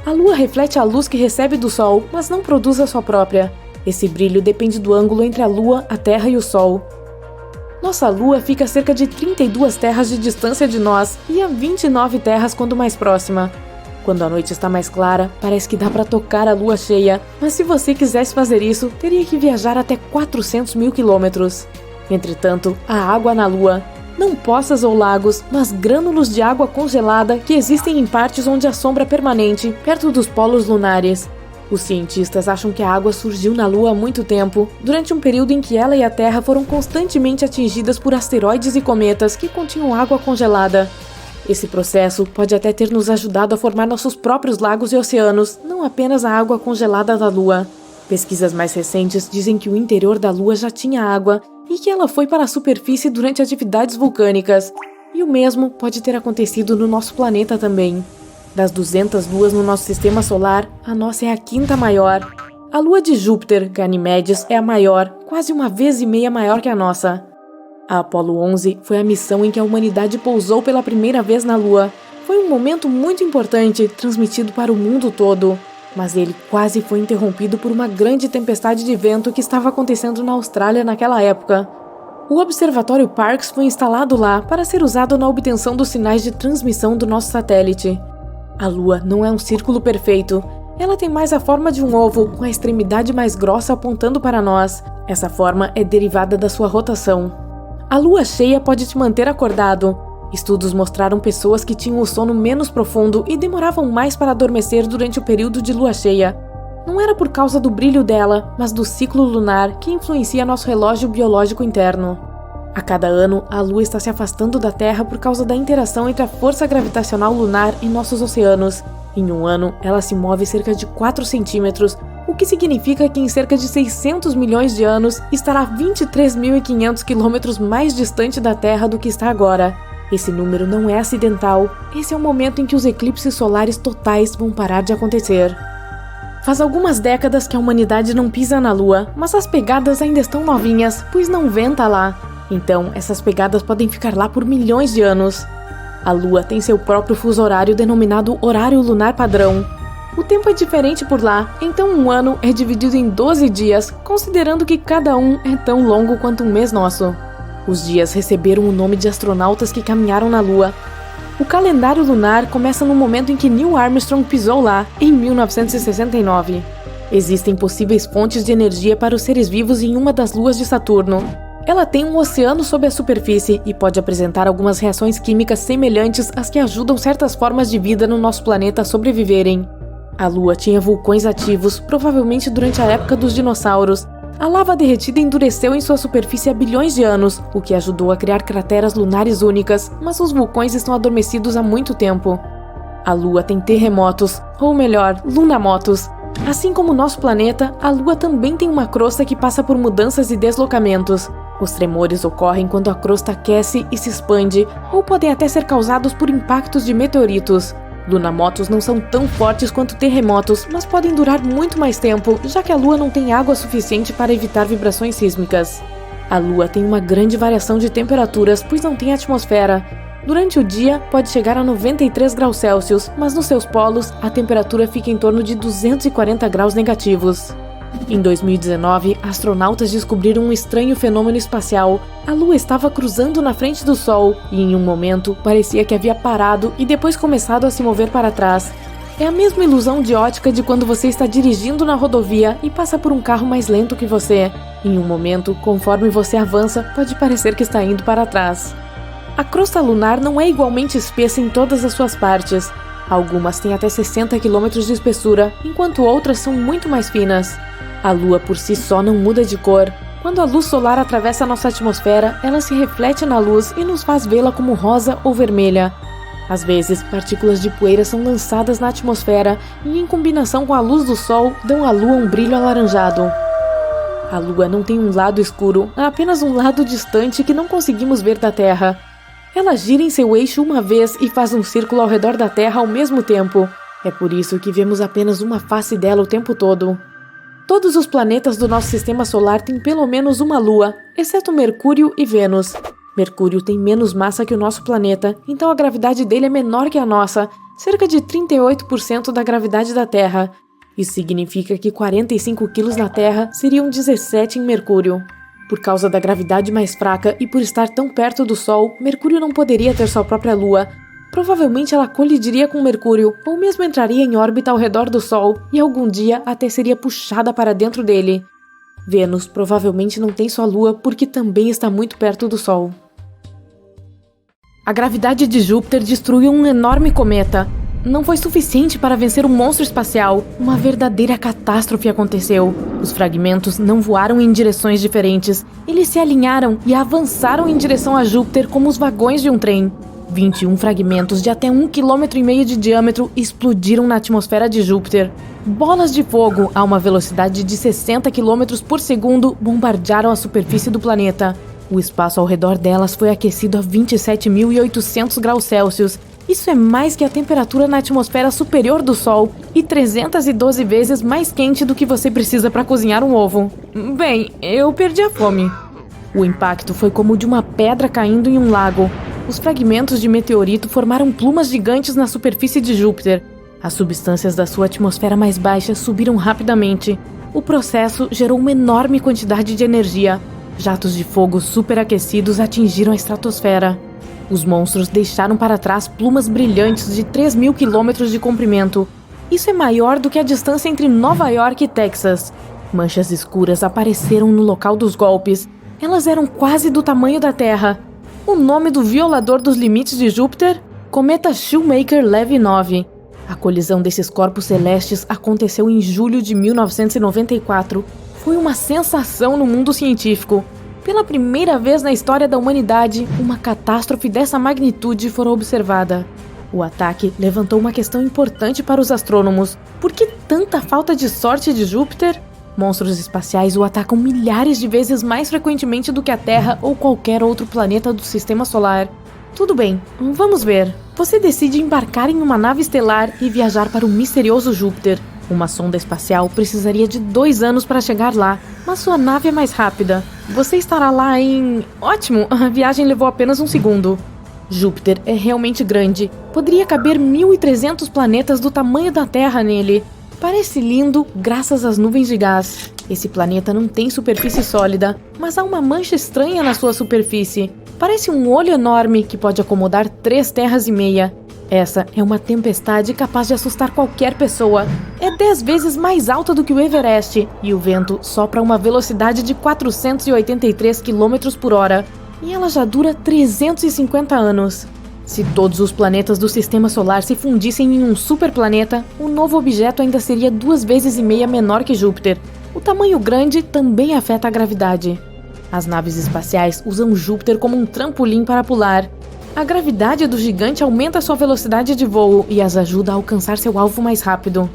A Lua reflete a luz que recebe do Sol, mas não produz a sua própria. Esse brilho depende do ângulo entre a Lua, a Terra e o Sol. Nossa Lua fica a cerca de 32 terras de distância de nós e a 29 terras quando mais próxima. Quando a noite está mais clara, parece que dá para tocar a lua cheia, mas se você quisesse fazer isso, teria que viajar até 400 mil quilômetros. Entretanto, há água na Lua. Não poças ou lagos, mas grânulos de água congelada que existem em partes onde a sombra é permanente, perto dos polos lunares. Os cientistas acham que a água surgiu na Lua há muito tempo, durante um período em que ela e a Terra foram constantemente atingidas por asteroides e cometas que continham água congelada. Esse processo pode até ter nos ajudado a formar nossos próprios lagos e oceanos, não apenas a água congelada da Lua. Pesquisas mais recentes dizem que o interior da Lua já tinha água e que ela foi para a superfície durante atividades vulcânicas. E o mesmo pode ter acontecido no nosso planeta também. Das 200 luas no nosso sistema solar, a nossa é a quinta maior. A lua de Júpiter, Ganimedes, é a maior, quase 1,5 vezes maior que a nossa. A Apollo 11 foi a missão em que a humanidade pousou pela primeira vez na Lua. Foi um momento muito importante, transmitido para o mundo todo. Mas ele quase foi interrompido por uma grande tempestade de vento que estava acontecendo na Austrália naquela época. O Observatório Parkes foi instalado lá para ser usado na obtenção dos sinais de transmissão do nosso satélite. A Lua não é um círculo perfeito. Ela tem mais a forma de um ovo, com a extremidade mais grossa apontando para nós. Essa forma é derivada da sua rotação. A lua cheia pode te manter acordado. Estudos mostraram pessoas que tinham o sono menos profundo e demoravam mais para adormecer durante o período de lua cheia. Não era por causa do brilho dela, mas do ciclo lunar que influencia nosso relógio biológico interno. A cada ano, a Lua está se afastando da Terra por causa da interação entre a força gravitacional lunar e nossos oceanos. Em um ano, ela se move cerca de 4 centímetros, o que significa que em cerca de 600 milhões de anos estará 23.500 quilômetros mais distante da Terra do que está agora. Esse número não é acidental, esse é o momento em que os eclipses solares totais vão parar de acontecer. Faz algumas décadas que a humanidade não pisa na Lua, mas as pegadas ainda estão novinhas, pois não venta lá. Então, essas pegadas podem ficar lá por milhões de anos. A Lua tem seu próprio fuso horário denominado Horário Lunar Padrão. O tempo é diferente por lá, então um ano é dividido em 12 dias, considerando que cada um é tão longo quanto um mês nosso. Os dias receberam o nome de astronautas que caminharam na Lua. O calendário lunar começa no momento em que Neil Armstrong pisou lá, em 1969. Existem possíveis fontes de energia para os seres vivos em uma das luas de Saturno. Ela tem um oceano sob a superfície e pode apresentar algumas reações químicas semelhantes às que ajudam certas formas de vida no nosso planeta a sobreviverem. A Lua tinha vulcões ativos, provavelmente durante a época dos dinossauros. A lava derretida endureceu em sua superfície há bilhões de anos, o que ajudou a criar crateras lunares únicas, mas os vulcões estão adormecidos há muito tempo. A Lua tem terremotos, ou melhor, lunamotos. Assim como o nosso planeta, a Lua também tem uma crosta que passa por mudanças e deslocamentos. Os tremores ocorrem quando a crosta aquece e se expande, ou podem até ser causados por impactos de meteoritos. Lunamotos não são tão fortes quanto terremotos, mas podem durar muito mais tempo, já que a Lua não tem água suficiente para evitar vibrações sísmicas. A Lua tem uma grande variação de temperaturas, pois não tem atmosfera. Durante o dia, pode chegar a 93 graus Celsius, mas nos seus polos, a temperatura fica em torno de 240 graus negativos. Em 2019, astronautas descobriram um estranho fenômeno espacial. A Lua estava cruzando na frente do Sol e, em um momento, parecia que havia parado e depois começado a se mover para trás. É a mesma ilusão de ótica de quando você está dirigindo na rodovia e passa por um carro mais lento que você. Em um momento, conforme você avança, pode parecer que está indo para trás. A crosta lunar não é igualmente espessa em todas as suas partes. Algumas têm até 60 km de espessura, enquanto outras são muito mais finas. A Lua por si só não muda de cor. Quando a luz solar atravessa nossa atmosfera, ela se reflete na luz e nos faz vê-la como rosa ou vermelha. Às vezes, partículas de poeira são lançadas na atmosfera e, em combinação com a luz do Sol, dão à Lua um brilho alaranjado. A Lua não tem um lado escuro, há apenas um lado distante que não conseguimos ver da Terra. Ela gira em seu eixo uma vez e faz um círculo ao redor da Terra ao mesmo tempo. É por isso que vemos apenas uma face dela o tempo todo. Todos os planetas do nosso sistema solar têm pelo menos uma lua, exceto Mercúrio e Vênus. Mercúrio tem menos massa que o nosso planeta, então a gravidade dele é menor que a nossa, cerca de 38% da gravidade da Terra. Isso significa que 45 quilos na Terra seriam 17 em Mercúrio. Por causa da gravidade mais fraca e por estar tão perto do Sol, Mercúrio não poderia ter sua própria lua. Provavelmente ela colidiria com Mercúrio, ou mesmo entraria em órbita ao redor do Sol, e algum dia até seria puxada para dentro dele. Vênus provavelmente não tem sua lua porque também está muito perto do Sol. A gravidade de Júpiter destruiu um enorme cometa. Não foi suficiente para vencer um monstro espacial. Uma verdadeira catástrofe aconteceu. Os fragmentos não voaram em direções diferentes. Eles se alinharam e avançaram em direção a Júpiter como os vagões de um trem. 21 fragmentos de até 1,5 km de diâmetro explodiram na atmosfera de Júpiter. Bolas de fogo a uma velocidade de 60 km por segundo bombardearam a superfície do planeta. O espaço ao redor delas foi aquecido a 27.800 graus Celsius. Isso é mais que a temperatura na atmosfera superior do Sol e 312 vezes mais quente do que você precisa para cozinhar um ovo. Bem, eu perdi a fome. O impacto foi como o de uma pedra caindo em um lago. Os fragmentos de meteorito formaram plumas gigantes na superfície de Júpiter. As substâncias da sua atmosfera mais baixa subiram rapidamente. O processo gerou uma enorme quantidade de energia. Jatos de fogo superaquecidos atingiram a estratosfera. Os monstros deixaram para trás plumas brilhantes de 3.000 quilômetros de comprimento. Isso é maior do que a distância entre Nova York e Texas. Manchas escuras apareceram no local dos golpes. Elas eram quase do tamanho da Terra. O nome do violador dos limites de Júpiter? Cometa Shoemaker-Levy 9. A colisão desses corpos celestes aconteceu em julho de 1994. Foi uma sensação no mundo científico. Pela primeira vez na história da humanidade, uma catástrofe dessa magnitude foi observada. O ataque levantou uma questão importante para os astrônomos. Por que tanta falta de sorte de Júpiter? Monstros espaciais o atacam milhares de vezes mais frequentemente do que a Terra ou qualquer outro planeta do Sistema Solar. Tudo bem, vamos ver. Você decide embarcar em uma nave estelar e viajar para o misterioso Júpiter. Uma sonda espacial precisaria de 2 anos para chegar lá, mas sua nave é mais rápida. Você estará lá em... Ótimo, a viagem levou apenas 1 segundo. Júpiter é realmente grande. Poderia caber 1.300 planetas do tamanho da Terra nele. Parece lindo graças às nuvens de gás. Esse planeta não tem superfície sólida, mas há uma mancha estranha na sua superfície. Parece um olho enorme que pode acomodar 3 terras e meia. Essa é uma tempestade capaz de assustar qualquer pessoa. É 10 vezes mais alta do que o Everest e o vento sopra a uma velocidade de 483 km por hora. E ela já dura 350 anos. Se todos os planetas do Sistema Solar se fundissem em um superplaneta, o novo objeto ainda seria 2,5 vezes menor que Júpiter. O tamanho grande também afeta a gravidade. As naves espaciais usam Júpiter como um trampolim para pular. A gravidade do gigante aumenta sua velocidade de voo e as ajuda a alcançar seu alvo mais rápido.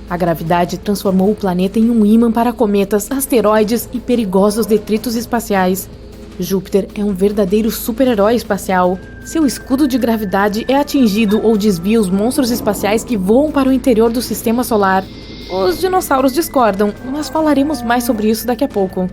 A gravidade transformou o planeta em um ímã para cometas, asteroides e perigosos detritos espaciais. Júpiter é um verdadeiro super-herói espacial. Seu escudo de gravidade é atingido ou desvia os monstros espaciais que voam para o interior do Sistema Solar. Os dinossauros discordam, mas falaremos mais sobre isso daqui a pouco.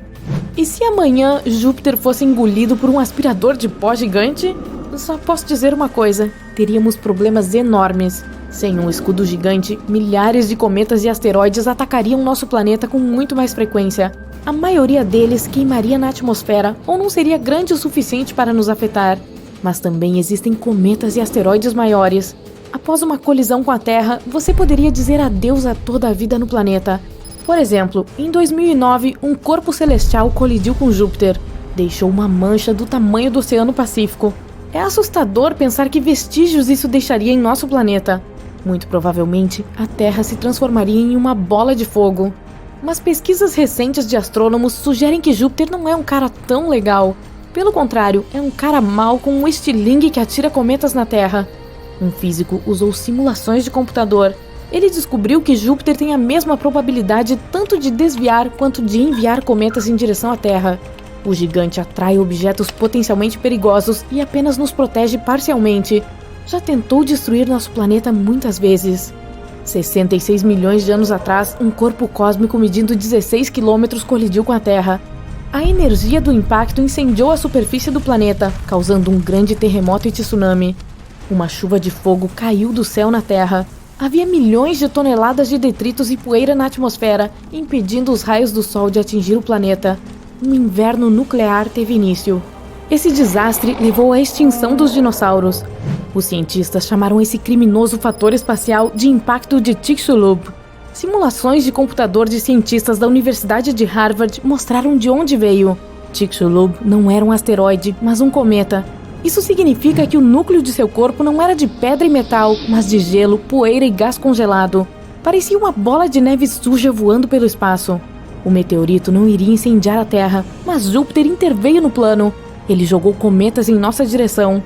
E se amanhã Júpiter fosse engolido por um aspirador de pó gigante? Só posso dizer uma coisa, teríamos problemas enormes. Sem um escudo gigante, milhares de cometas e asteroides atacariam nosso planeta com muito mais frequência. A maioria deles queimaria na atmosfera ou não seria grande o suficiente para nos afetar. Mas também existem cometas e asteroides maiores. Após uma colisão com a Terra, você poderia dizer adeus a toda a vida no planeta. Por exemplo, em 2009, um corpo celestial colidiu com Júpiter. Deixou uma mancha do tamanho do Oceano Pacífico. É assustador pensar que vestígios isso deixaria em nosso planeta. Muito provavelmente, a Terra se transformaria em uma bola de fogo. Mas pesquisas recentes de astrônomos sugerem que Júpiter não é um cara tão legal. Pelo contrário, é um cara mau com um estilingue que atira cometas na Terra. Um físico usou simulações de computador. Ele descobriu que Júpiter tem a mesma probabilidade tanto de desviar quanto de enviar cometas em direção à Terra. O gigante atrai objetos potencialmente perigosos e apenas nos protege parcialmente. Já tentou destruir nosso planeta muitas vezes. 66 milhões de anos atrás, um corpo cósmico medindo 16 quilômetros colidiu com a Terra. A energia do impacto incendiou a superfície do planeta, causando um grande terremoto e tsunami. Uma chuva de fogo caiu do céu na Terra. Havia milhões de toneladas de detritos e poeira na atmosfera, impedindo os raios do Sol de atingir o planeta. Um inverno nuclear teve início. Esse desastre levou à extinção dos dinossauros. Os cientistas chamaram esse criminoso fator espacial de impacto de Chicxulub. Simulações de computador de cientistas da Universidade de Harvard mostraram de onde veio. Chicxulub não era um asteroide, mas um cometa. Isso significa que o núcleo de seu corpo não era de pedra e metal, mas de gelo, poeira e gás congelado. Parecia uma bola de neve suja voando pelo espaço. O meteorito não iria incendiar a Terra, mas Júpiter interveio no plano. Ele jogou cometas em nossa direção.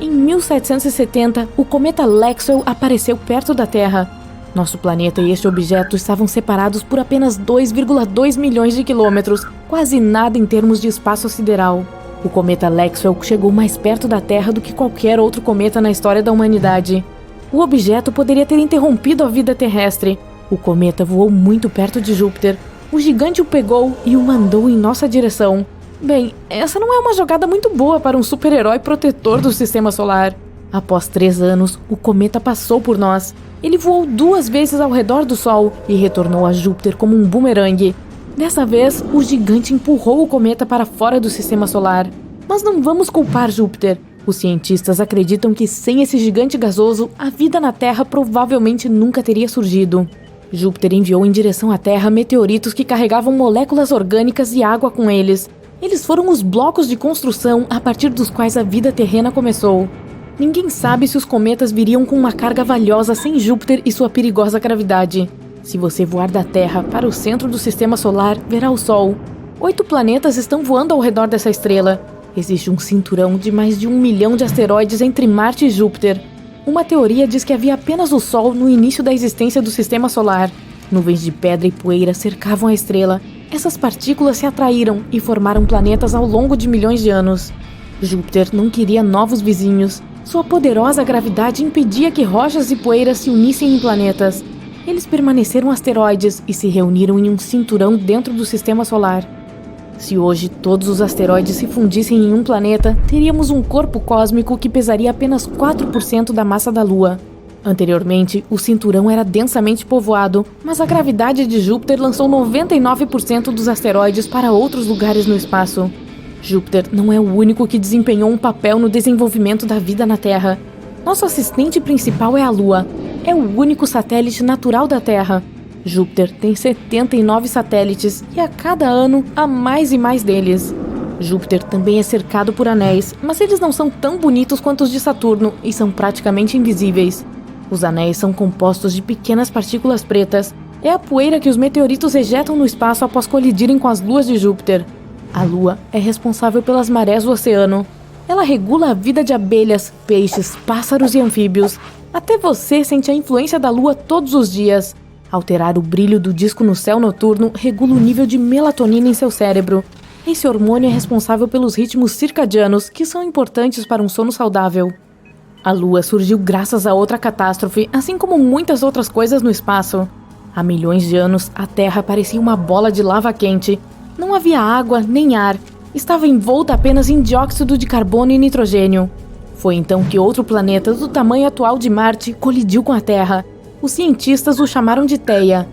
Em 1770, o cometa Lexwell apareceu perto da Terra. Nosso planeta e este objeto estavam separados por apenas 2,2 milhões de quilômetros, quase nada em termos de espaço sideral. O cometa Lexwell chegou mais perto da Terra do que qualquer outro cometa na história da humanidade. O objeto poderia ter interrompido a vida terrestre. O cometa voou muito perto de Júpiter. O gigante o pegou e o mandou em nossa direção. Bem, essa não é uma jogada muito boa para um super-herói protetor do Sistema Solar. Após 3 anos, o cometa passou por nós. Ele voou 2 vezes ao redor do Sol e retornou a Júpiter como um bumerangue. Dessa vez, o gigante empurrou o cometa para fora do Sistema Solar. Mas não vamos culpar Júpiter. Os cientistas acreditam que sem esse gigante gasoso, a vida na Terra provavelmente nunca teria surgido. Júpiter enviou em direção à Terra meteoritos que carregavam moléculas orgânicas e água com eles. Eles foram os blocos de construção a partir dos quais a vida terrena começou. Ninguém sabe se os cometas viriam com uma carga valiosa sem Júpiter e sua perigosa gravidade. Se você voar da Terra para o centro do Sistema Solar, verá o Sol. 8 planetas estão voando ao redor dessa estrela. Existe um cinturão de mais de 1 milhão de asteroides entre Marte e Júpiter. Uma teoria diz que havia apenas o Sol no início da existência do Sistema Solar. Nuvens de pedra e poeira cercavam a estrela. Essas partículas se atraíram e formaram planetas ao longo de milhões de anos. Júpiter não queria novos vizinhos. Sua poderosa gravidade impedia que rochas e poeiras se unissem em planetas. Eles permaneceram asteroides e se reuniram em um cinturão dentro do Sistema Solar. Se hoje todos os asteroides se fundissem em um planeta, teríamos um corpo cósmico que pesaria apenas 4% da massa da Lua. Anteriormente, o cinturão era densamente povoado, mas a gravidade de Júpiter lançou 99% dos asteroides para outros lugares no espaço. Júpiter não é o único que desempenhou um papel no desenvolvimento da vida na Terra. Nosso assistente principal é a Lua. É o único satélite natural da Terra. Júpiter tem 79 satélites e a cada ano há mais e mais deles. Júpiter também é cercado por anéis, mas eles não são tão bonitos quanto os de Saturno e são praticamente invisíveis. Os anéis são compostos de pequenas partículas pretas. É a poeira que os meteoritos ejetam no espaço após colidirem com as luas de Júpiter. A Lua é responsável pelas marés do oceano. Ela regula a vida de abelhas, peixes, pássaros e anfíbios. Até você sente a influência da Lua todos os dias. Alterar o brilho do disco no céu noturno regula o nível de melatonina em seu cérebro. Esse hormônio é responsável pelos ritmos circadianos, que são importantes para um sono saudável. A Lua surgiu graças a outra catástrofe, assim como muitas outras coisas no espaço. Há milhões de anos, a Terra parecia uma bola de lava quente. Não havia água nem ar. Estava envolta apenas em dióxido de carbono e nitrogênio. Foi então que outro planeta do tamanho atual de Marte colidiu com a Terra. Os cientistas o chamaram de Theia.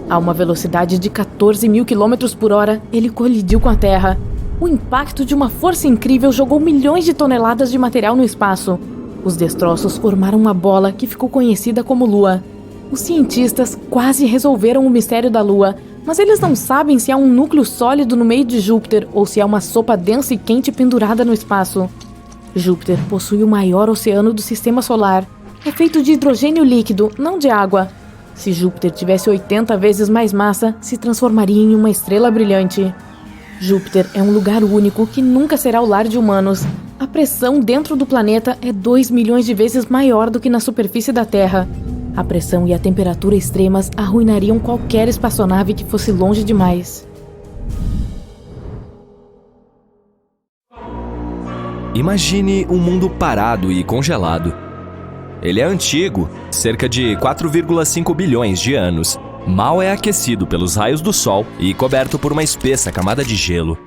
A uma velocidade de 14.000 km/h, ele colidiu com a Terra. O impacto de uma força incrível jogou milhões de toneladas de material no espaço. Os destroços formaram uma bola que ficou conhecida como Lua. Os cientistas quase resolveram o mistério da Lua, mas eles não sabem se há um núcleo sólido no meio de Júpiter ou se há uma sopa densa e quente pendurada no espaço. Júpiter possui o maior oceano do Sistema Solar. É feito de hidrogênio líquido, não de água. Se Júpiter tivesse 80 vezes mais massa, se transformaria em uma estrela brilhante. Júpiter é um lugar único que nunca será o lar de humanos. A pressão dentro do planeta é 2 milhões de vezes maior do que na superfície da Terra. A pressão e a temperatura extremas arruinariam qualquer espaçonave que fosse longe demais. Imagine um mundo parado e congelado. Ele é antigo, cerca de 4,5 bilhões de anos. Mal é aquecido pelos raios do Sol e coberto por uma espessa camada de gelo.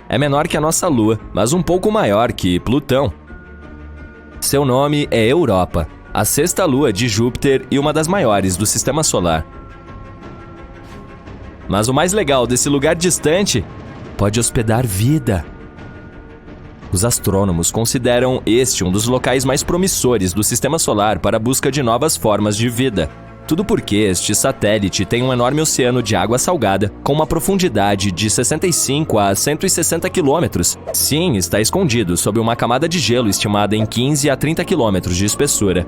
É menor que a nossa Lua, mas um pouco maior que Plutão. Seu nome é Europa, a sexta lua de Júpiter e uma das maiores do Sistema Solar. Mas o mais legal desse lugar distante pode hospedar vida. Os astrônomos consideram este um dos locais mais promissores do Sistema Solar para a busca de novas formas de vida. Tudo porque este satélite tem um enorme oceano de água salgada, com uma profundidade de 65 a 160 quilômetros. Sim, está escondido sob uma camada de gelo estimada em 15 a 30 quilômetros de espessura.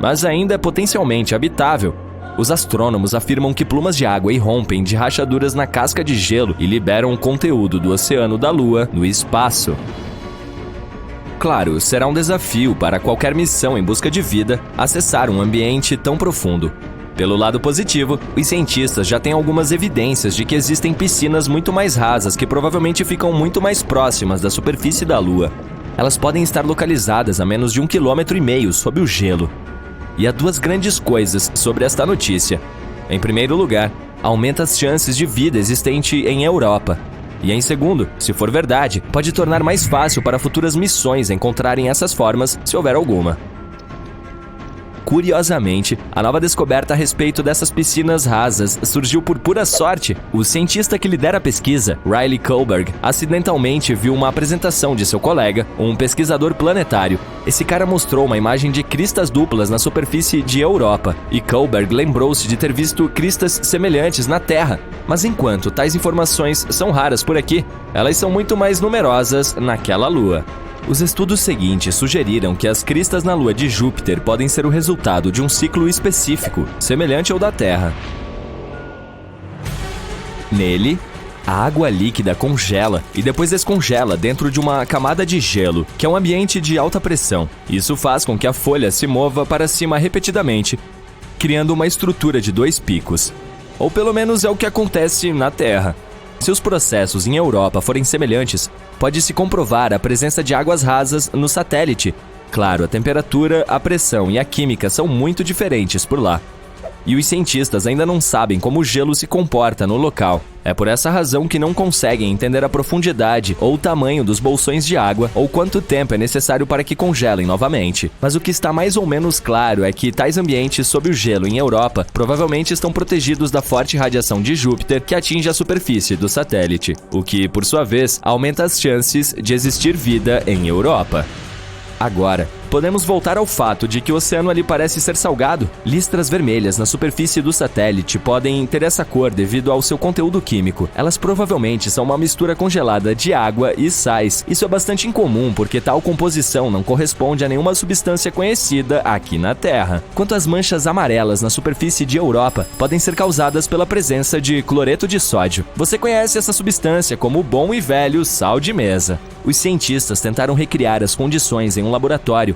Mas ainda é potencialmente habitável. Os astrônomos afirmam que plumas de água irrompem de rachaduras na casca de gelo e liberam o conteúdo do oceano da Lua no espaço. Claro, será um desafio para qualquer missão em busca de vida acessar um ambiente tão profundo. Pelo lado positivo, os cientistas já têm algumas evidências de que existem piscinas muito mais rasas que provavelmente ficam muito mais próximas da superfície da Lua. Elas podem estar localizadas a menos de 1,5 km sob o gelo. E há duas grandes coisas sobre esta notícia. Em primeiro lugar, aumenta as chances de vida existente em Europa. E em segundo, se for verdade, pode tornar mais fácil para futuras missões encontrarem essas formas, se houver alguma. Curiosamente, a nova descoberta a respeito dessas piscinas rasas surgiu por pura sorte. O cientista que lidera a pesquisa, Riley Kohlberg, acidentalmente viu uma apresentação de seu colega, um pesquisador planetário. Esse cara mostrou uma imagem de cristas duplas na superfície de Europa, e Kohlberg lembrou-se de ter visto cristas semelhantes na Terra. Mas enquanto tais informações são raras por aqui, elas são muito mais numerosas naquela lua. Os estudos seguintes sugeriram que as cristas na lua de Júpiter podem ser o resultado de um ciclo específico, semelhante ao da Terra. Nele, a água líquida congela e depois descongela dentro de uma camada de gelo, que é um ambiente de alta pressão. Isso faz com que a folha se mova para cima repetidamente, criando uma estrutura de 2 picos. Ou pelo menos é o que acontece na Terra. Se os processos em Europa forem semelhantes, pode-se comprovar a presença de águas rasas no satélite. Claro, a temperatura, a pressão e a química são muito diferentes por lá. E os cientistas ainda não sabem como o gelo se comporta no local. É por essa razão que não conseguem entender a profundidade ou o tamanho dos bolsões de água ou quanto tempo é necessário para que congelem novamente. Mas o que está mais ou menos claro é que tais ambientes sob o gelo em Europa provavelmente estão protegidos da forte radiação de Júpiter que atinge a superfície do satélite, o que, por sua vez, aumenta as chances de existir vida em Europa. Agora, podemos voltar ao fato de que o oceano ali parece ser salgado. Listras vermelhas na superfície do satélite podem ter essa cor devido ao seu conteúdo químico. Elas provavelmente são uma mistura congelada de água e sais. Isso é bastante incomum porque tal composição não corresponde a nenhuma substância conhecida aqui na Terra. Quanto às manchas amarelas na superfície de Europa, podem ser causadas pela presença de cloreto de sódio. Você conhece essa substância como o bom e velho sal de mesa. Os cientistas tentaram recriar as condições em um laboratório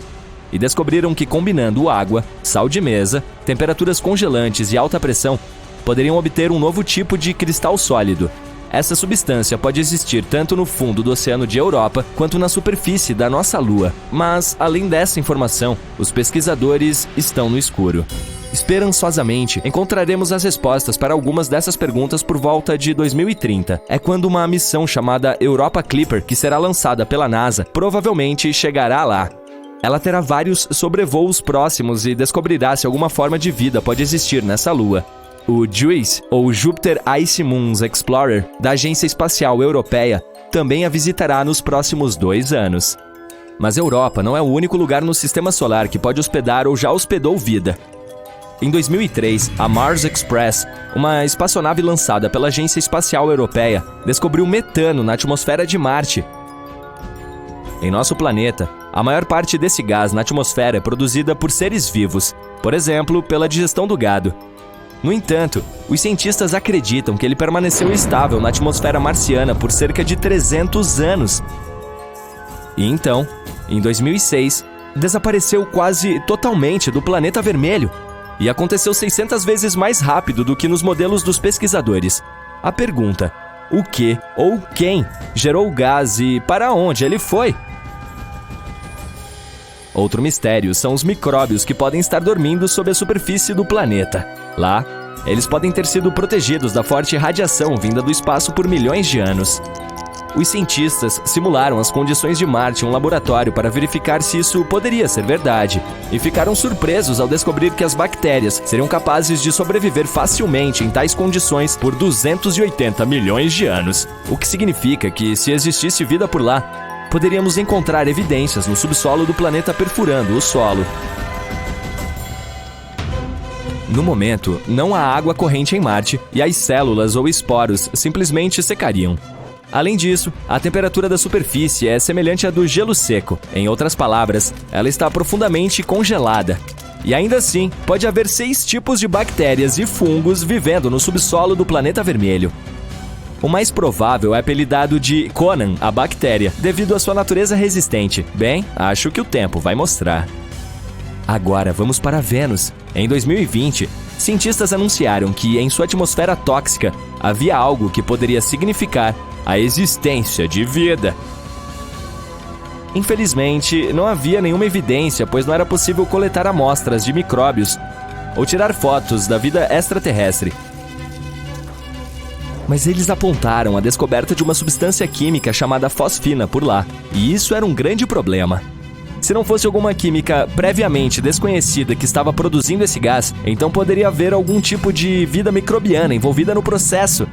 e descobriram que combinando água, sal de mesa, temperaturas congelantes e alta pressão, poderiam obter um novo tipo de cristal sólido. Essa substância pode existir tanto no fundo do oceano de Europa quanto na superfície da nossa Lua. Mas, além dessa informação, os pesquisadores estão no escuro. Esperançosamente, encontraremos as respostas para algumas dessas perguntas por volta de 2030. É quando uma missão chamada Europa Clipper, que será lançada pela NASA, provavelmente chegará lá. ela terá vários sobrevoos próximos e descobrirá se alguma forma de vida pode existir nessa lua. O JUICE, ou Jupiter Ice Moons Explorer, da Agência Espacial Europeia, também a visitará nos próximos 2 anos. Mas a Europa não é o único lugar no Sistema Solar que pode hospedar ou já hospedou vida. Em 2003, a Mars Express, uma espaçonave lançada pela Agência Espacial Europeia, descobriu metano na atmosfera de Marte. Em nosso planeta, a maior parte desse gás na atmosfera é produzida por seres vivos, por exemplo, pela digestão do gado. No entanto, os cientistas acreditam que ele permaneceu estável na atmosfera marciana por cerca de 300 anos. E então, em 2006, desapareceu quase totalmente do planeta vermelho. E aconteceu 600 vezes mais rápido do que nos modelos dos pesquisadores. A pergunta: o que ou quem gerou o gás e para onde ele foi? Outro mistério são os micróbios que podem estar dormindo sob a superfície do planeta. Lá, eles podem ter sido protegidos da forte radiação vinda do espaço por milhões de anos. Os cientistas simularam as condições de Marte em um laboratório para verificar se isso poderia ser verdade, e ficaram surpresos ao descobrir que as bactérias seriam capazes de sobreviver facilmente em tais condições por 280 milhões de anos, o que significa que, se existisse vida por lá, poderíamos encontrar evidências no subsolo do planeta perfurando o solo. No momento, não há água corrente em Marte e as células ou esporos simplesmente secariam. Além disso, a temperatura da superfície é semelhante à do gelo seco. Em outras palavras, ela está profundamente congelada. E ainda assim, pode haver 6 tipos de bactérias e fungos vivendo no subsolo do planeta vermelho. O mais provável é apelidado de Conan, a bactéria, devido à sua natureza resistente. Bem, acho que o tempo vai mostrar. Agora vamos para Vênus. Em 2020, cientistas anunciaram que em sua atmosfera tóxica havia algo que poderia significar a existência de vida. Infelizmente, não havia nenhuma evidência, pois não era possível coletar amostras de micróbios ou tirar fotos da vida extraterrestre. Mas eles apontaram a descoberta de uma substância química chamada fosfina por lá, e isso era um grande problema. Se não fosse alguma química previamente desconhecida que estava produzindo esse gás, então poderia haver algum tipo de vida microbiana envolvida no processo.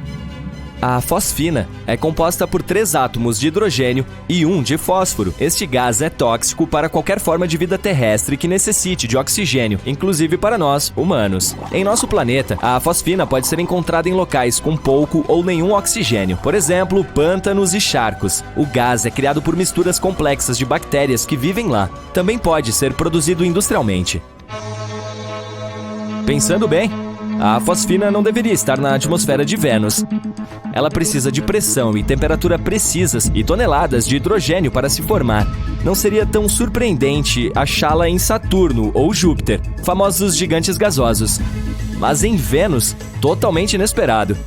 A fosfina é composta por 3 átomos de hidrogênio e 1 de fósforo. Este gás é tóxico para qualquer forma de vida terrestre que necessite de oxigênio, inclusive para nós, humanos. Em nosso planeta, a fosfina pode ser encontrada em locais com pouco ou nenhum oxigênio, por exemplo, pântanos e charcos. O gás é criado por misturas complexas de bactérias que vivem lá. Também pode ser produzido industrialmente. Pensando bem, a fosfina não deveria estar na atmosfera de Vênus. Ela precisa de pressão e temperatura precisas e toneladas de hidrogênio para se formar. Não seria tão surpreendente achá-la em Saturno ou Júpiter, famosos gigantes gasosos. Mas em Vênus, totalmente inesperado.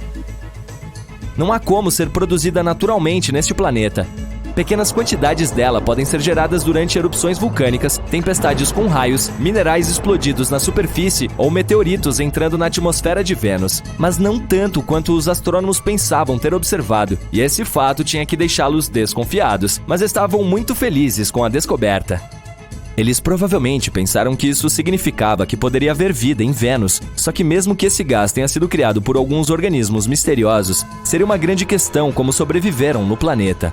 Não há como ser produzida naturalmente neste planeta. Pequenas quantidades dela podem ser geradas durante erupções vulcânicas, tempestades com raios, minerais explodidos na superfície ou meteoritos entrando na atmosfera de Vênus. Mas não tanto quanto os astrônomos pensavam ter observado, e esse fato tinha que deixá-los desconfiados, mas estavam muito felizes com a descoberta. Eles provavelmente pensaram que isso significava que poderia haver vida em Vênus, só que mesmo que esse gás tenha sido criado por alguns organismos misteriosos, seria uma grande questão como sobreviveram no planeta.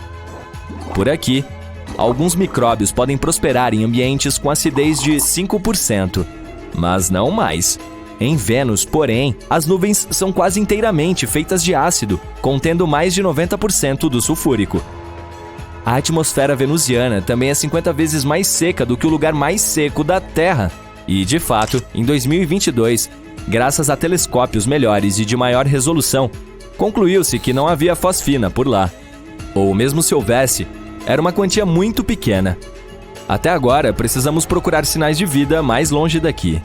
Por aqui, alguns micróbios podem prosperar em ambientes com acidez de 5%, mas não mais. Em Vênus, porém, as nuvens são quase inteiramente feitas de ácido, contendo mais de 90% do sulfúrico. A atmosfera venusiana também é 50 vezes mais seca do que o lugar mais seco da Terra. E, de fato, em 2022, graças a telescópios melhores e de maior resolução, concluiu-se que não havia fosfina por lá. Ou mesmo se houvesse, era uma quantia muito pequena. Até agora, precisamos procurar sinais de vida mais longe daqui.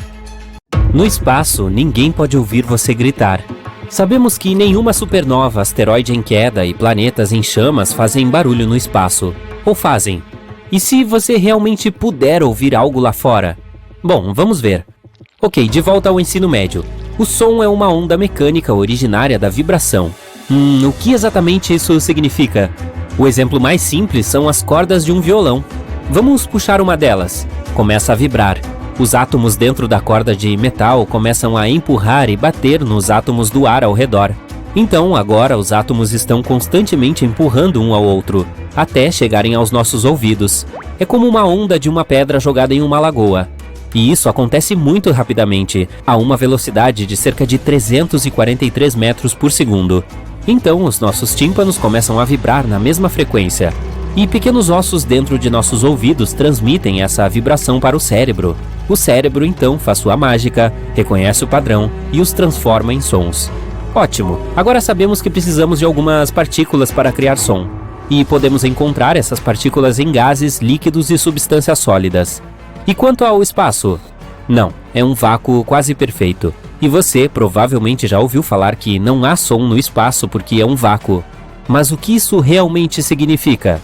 No espaço, ninguém pode ouvir você gritar. Sabemos que nenhuma supernova, asteroide em queda e planetas em chamas fazem barulho no espaço. Ou fazem? E se você realmente puder ouvir algo lá fora? Bom, vamos ver. Ok, de volta ao ensino médio. O som é uma onda mecânica originária da vibração. O que exatamente isso significa? O exemplo mais simples são as cordas de um violão. Vamos puxar uma delas. Começa a vibrar. Os átomos dentro da corda de metal começam a empurrar e bater nos átomos do ar ao redor. Então, agora os átomos estão constantemente empurrando um ao outro, até chegarem aos nossos ouvidos. É como uma onda de uma pedra jogada em uma lagoa. E isso acontece muito rapidamente, a uma velocidade de cerca de 343 metros por segundo. Então, os nossos tímpanos começam a vibrar na mesma frequência. E pequenos ossos dentro de nossos ouvidos transmitem essa vibração para o cérebro. O cérebro, então, faz sua mágica, reconhece o padrão e os transforma em sons. Ótimo! Agora sabemos que precisamos de algumas partículas para criar som. E podemos encontrar essas partículas em gases, líquidos e substâncias sólidas. E quanto ao espaço? Não, é um vácuo quase perfeito. E você provavelmente já ouviu falar que não há som no espaço porque é um vácuo. Mas o que isso realmente significa?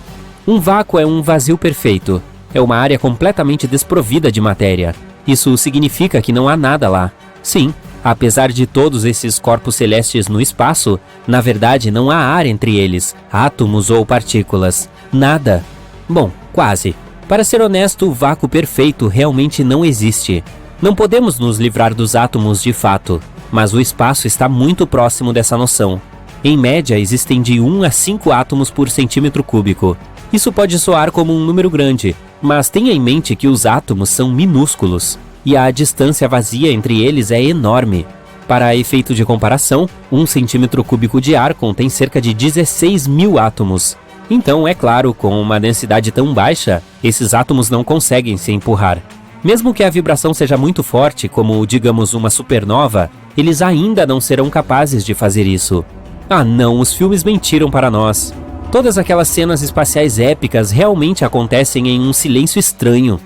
Um vácuo é um vazio perfeito. É uma área completamente desprovida de matéria. Isso significa que não há nada lá. Sim, apesar de todos esses corpos celestes no espaço, na verdade não há ar entre eles, átomos ou partículas. Nada. Bom, quase. Para ser honesto, o vácuo perfeito realmente não existe. Não podemos nos livrar dos átomos de fato, mas o espaço está muito próximo dessa noção. Em média, existem de 1 a 5 átomos por centímetro cúbico. Isso pode soar como um número grande, mas tenha em mente que os átomos são minúsculos, e a distância vazia entre eles é enorme. Para efeito de comparação, 1 centímetro cúbico de ar contém cerca de 16 mil átomos. Então, é claro, com uma densidade tão baixa, esses átomos não conseguem se empurrar. Mesmo que a vibração seja muito forte, como, digamos, uma supernova, eles ainda não serão capazes de fazer isso. Ah não, os filmes mentiram para nós. Todas aquelas cenas espaciais épicas realmente acontecem em um silêncio estranho.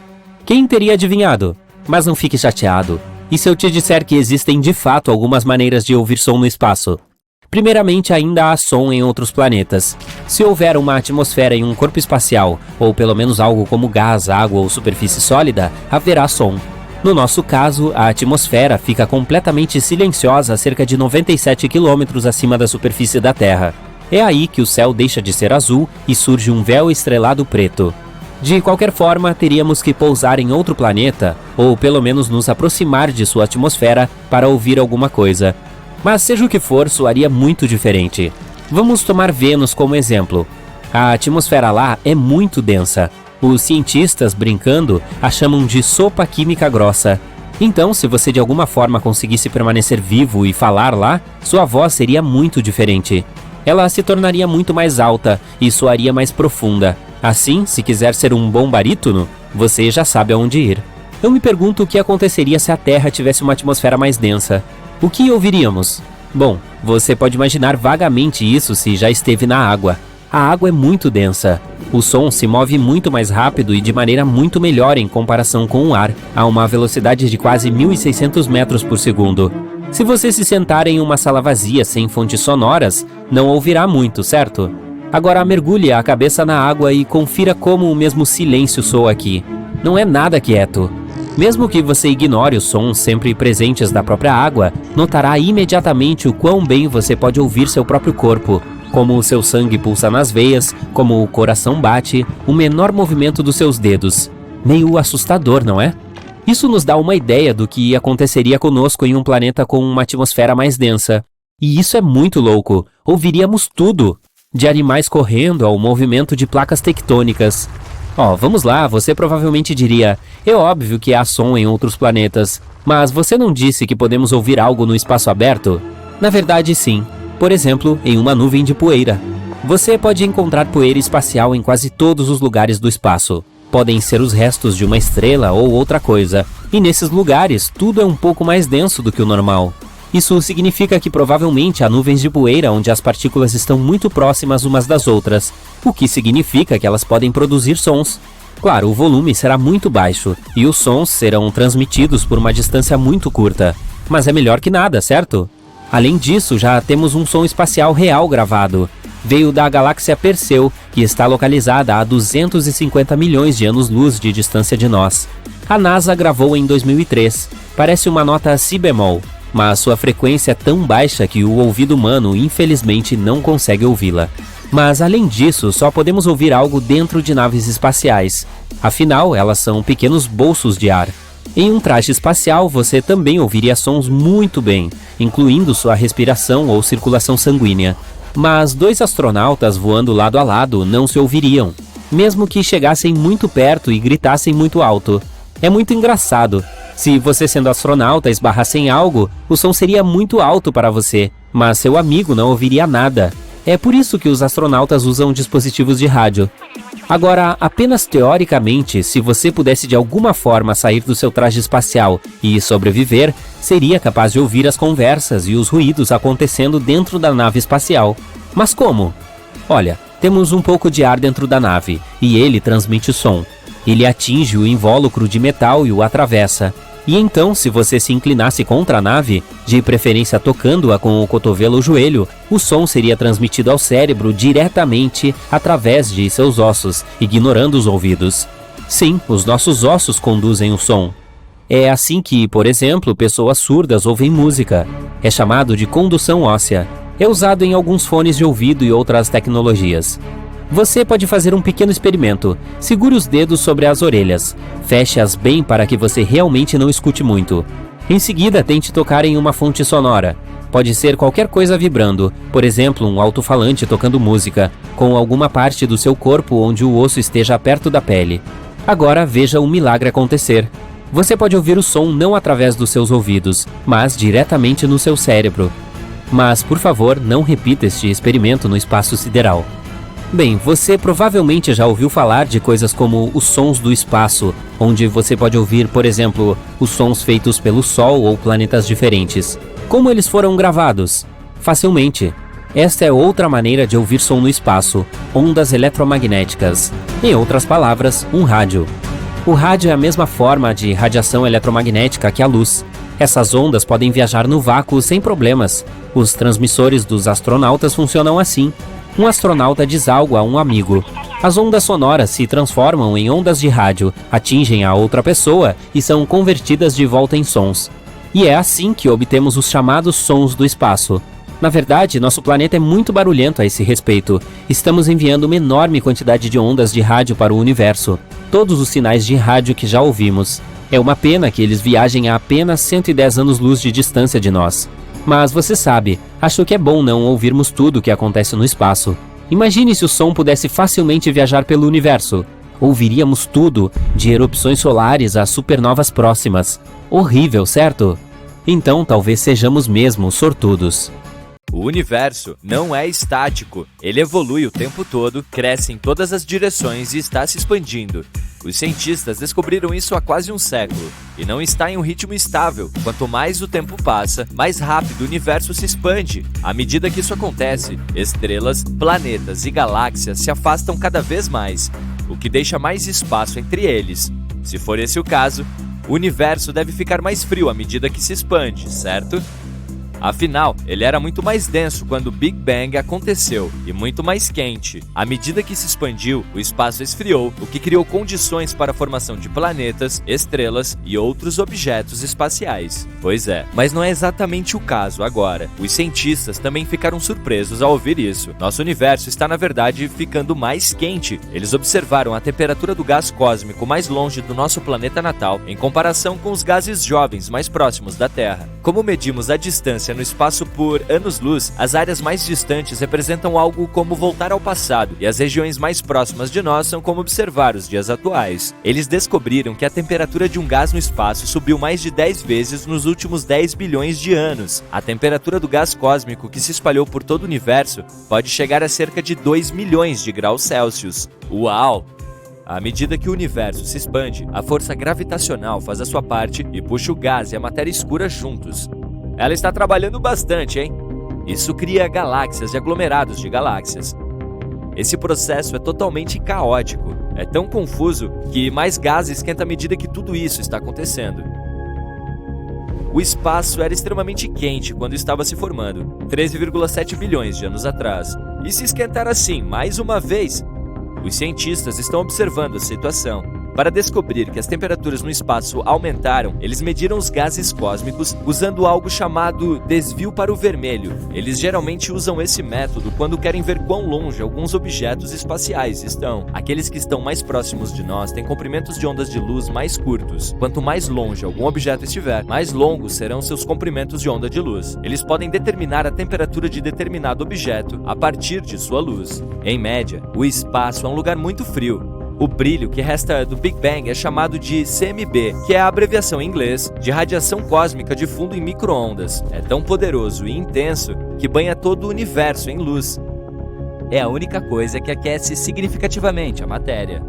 Quem teria adivinhado? Mas não fique chateado. E se eu te disser que existem de fato algumas maneiras de ouvir som no espaço? Primeiramente, ainda há som em outros planetas. Se houver uma atmosfera em um corpo espacial, ou pelo menos algo como gás, água ou superfície sólida, haverá som. No nosso caso, a atmosfera fica completamente silenciosa a cerca de 97 km acima da superfície da Terra. É aí que o céu deixa de ser azul e surge um véu estrelado preto. De qualquer forma, teríamos que pousar em outro planeta, ou pelo menos nos aproximar de sua atmosfera para ouvir alguma coisa. Mas seja o que for, soaria muito diferente. Vamos tomar Vênus como exemplo. A atmosfera lá é muito densa. Os cientistas, brincando, a chamam de sopa química grossa. Então, se você de alguma forma conseguisse permanecer vivo e falar lá, sua voz seria muito diferente. Ela se tornaria muito mais alta e soaria mais profunda. Assim, se quiser ser um bom barítono, você já sabe aonde ir. Eu me pergunto o que aconteceria se a Terra tivesse uma atmosfera mais densa. O que ouviríamos? Bom, você pode imaginar vagamente isso se já esteve na água. A água é muito densa. O som se move muito mais rápido e de maneira muito melhor em comparação com o ar, a uma velocidade de quase 1.600 metros por segundo. Se você se sentar em uma sala vazia sem fontes sonoras, não ouvirá muito, certo? Agora mergulhe a cabeça na água e confira como o mesmo silêncio soa aqui. Não é nada quieto. Mesmo que você ignore os sons sempre presentes da própria água, notará imediatamente o quão bem você pode ouvir seu próprio corpo, como o seu sangue pulsa nas veias, como o coração bate, o menor movimento dos seus dedos. Meio assustador, não é? Isso nos dá uma ideia do que aconteceria conosco em um planeta com uma atmosfera mais densa. E isso é muito louco. Ouviríamos tudo, de animais correndo ao movimento de placas tectônicas. Vamos lá, você provavelmente diria, é óbvio que há som em outros planetas, mas você não disse que podemos ouvir algo no espaço aberto? Na verdade, sim. Por exemplo, em uma nuvem de poeira. Você pode encontrar poeira espacial em quase todos os lugares do espaço. Podem ser os restos de uma estrela ou outra coisa. E nesses lugares, tudo é um pouco mais denso do que o normal. Isso significa que provavelmente há nuvens de poeira onde as partículas estão muito próximas umas das outras, o que significa que elas podem produzir sons. Claro, o volume será muito baixo, e os sons serão transmitidos por uma distância muito curta. Mas é melhor que nada, certo? Além disso, já temos um som espacial real gravado. Veio da galáxia Perseu, que está localizada a 250 milhões de anos-luz de distância de nós. A NASA gravou em 2003. Parece uma nota si bemol, mas sua frequência é tão baixa que o ouvido humano infelizmente não consegue ouvi-la. Mas além disso, só podemos ouvir algo dentro de naves espaciais. Afinal, elas são pequenos bolsos de ar. Em um traje espacial, você também ouviria sons muito bem, incluindo sua respiração ou circulação sanguínea. Mas 2 astronautas voando lado a lado não se ouviriam, mesmo que chegassem muito perto e gritassem muito alto. É muito engraçado. Se você, sendo astronauta, esbarrasse em algo, o som seria muito alto para você, mas seu amigo não ouviria nada. É por isso que os astronautas usam dispositivos de rádio. Agora, apenas teoricamente, se você pudesse de alguma forma sair do seu traje espacial e sobreviver, seria capaz de ouvir as conversas e os ruídos acontecendo dentro da nave espacial. Mas como? Olha, temos um pouco de ar dentro da nave, e ele transmite som. Ele atinge o invólucro de metal e o atravessa. E então, se você se inclinasse contra a nave, de preferência tocando-a com o cotovelo ou joelho, o som seria transmitido ao cérebro diretamente através de seus ossos, ignorando os ouvidos. Sim, os nossos ossos conduzem o som. É assim que, por exemplo, pessoas surdas ouvem música. É chamado de condução óssea. É usado em alguns fones de ouvido e outras tecnologias. Você pode fazer um pequeno experimento. Segure os dedos sobre as orelhas. Feche-as bem para que você realmente não escute muito. Em seguida, tente tocar em uma fonte sonora. Pode ser qualquer coisa vibrando, por exemplo, um alto-falante tocando música, com alguma parte do seu corpo onde o osso esteja perto da pele. Agora veja um milagre acontecer. Você pode ouvir o som não através dos seus ouvidos, mas diretamente no seu cérebro. Mas, por favor, não repita este experimento no espaço sideral. Bem, você provavelmente já ouviu falar de coisas como os sons do espaço, onde você pode ouvir, por exemplo, os sons feitos pelo Sol ou planetas diferentes. Como eles foram gravados? Facilmente. Esta é outra maneira de ouvir som no espaço, ondas eletromagnéticas. Em outras palavras, um rádio. O rádio é a mesma forma de radiação eletromagnética que a luz. Essas ondas podem viajar no vácuo sem problemas. Os transmissores dos astronautas funcionam assim. Um astronauta diz algo a um amigo. As ondas sonoras se transformam em ondas de rádio, atingem a outra pessoa e são convertidas de volta em sons. E é assim que obtemos os chamados sons do espaço. Na verdade, nosso planeta é muito barulhento a esse respeito. Estamos enviando uma enorme quantidade de ondas de rádio para o universo. Todos os sinais de rádio que já ouvimos. É uma pena que eles viajem a apenas 110 anos-luz de distância de nós. Mas você sabe, acho que é bom não ouvirmos tudo o que acontece no espaço. Imagine se o som pudesse facilmente viajar pelo universo. Ouviríamos tudo, de erupções solares a supernovas próximas. Horrível, certo? Então talvez sejamos mesmo sortudos. O universo não é estático, ele evolui o tempo todo, cresce em todas as direções e está se expandindo. Os cientistas descobriram isso há quase um século, e não está em um ritmo estável. Quanto mais o tempo passa, mais rápido o universo se expande. À medida que isso acontece, estrelas, planetas e galáxias se afastam cada vez mais, o que deixa mais espaço entre eles. Se for esse o caso, o universo deve ficar mais frio à medida que se expande, certo? Afinal, ele era muito mais denso quando o Big Bang aconteceu e muito mais quente. À medida que se expandiu, o espaço esfriou, o que criou condições para a formação de planetas, estrelas e outros objetos espaciais. Pois é, mas não é exatamente o caso agora. Os cientistas também ficaram surpresos ao ouvir isso. Nosso universo está, na verdade, ficando mais quente. Eles observaram a temperatura do gás cósmico mais longe do nosso planeta natal em comparação com os gases jovens mais próximos da Terra. Como medimos a distância no espaço por anos-luz, as áreas mais distantes representam algo como voltar ao passado, e as regiões mais próximas de nós são como observar os dias atuais. Eles descobriram que a temperatura de um gás no espaço subiu mais de 10 vezes nos últimos 10 bilhões de anos. A temperatura do gás cósmico que se espalhou por todo o universo pode chegar a cerca de 2 milhões de graus Celsius. Uau! À medida que o universo se expande, a força gravitacional faz a sua parte e puxa o gás e a matéria escura juntos. Ela está trabalhando bastante, hein? Isso cria galáxias e aglomerados de galáxias. Esse processo é totalmente caótico. É tão confuso que mais gás esquenta à medida que tudo isso está acontecendo. O espaço era extremamente quente quando estava se formando, 13,7 bilhões de anos atrás. E se esquentar assim, mais uma vez? Os cientistas estão observando a situação. Para descobrir que as temperaturas no espaço aumentaram, eles mediram os gases cósmicos usando algo chamado desvio para o vermelho. Eles geralmente usam esse método quando querem ver quão longe alguns objetos espaciais estão. Aqueles que estão mais próximos de nós têm comprimentos de ondas de luz mais curtos. Quanto mais longe algum objeto estiver, mais longos serão seus comprimentos de onda de luz. Eles podem determinar a temperatura de determinado objeto a partir de sua luz. Em média, o espaço é um lugar muito frio. O brilho que resta do Big Bang é chamado de CMB, que é a abreviação em inglês de radiação cósmica de fundo em micro-ondas. É tão poderoso e intenso que banha todo o universo em luz. É a única coisa que aquece significativamente a matéria.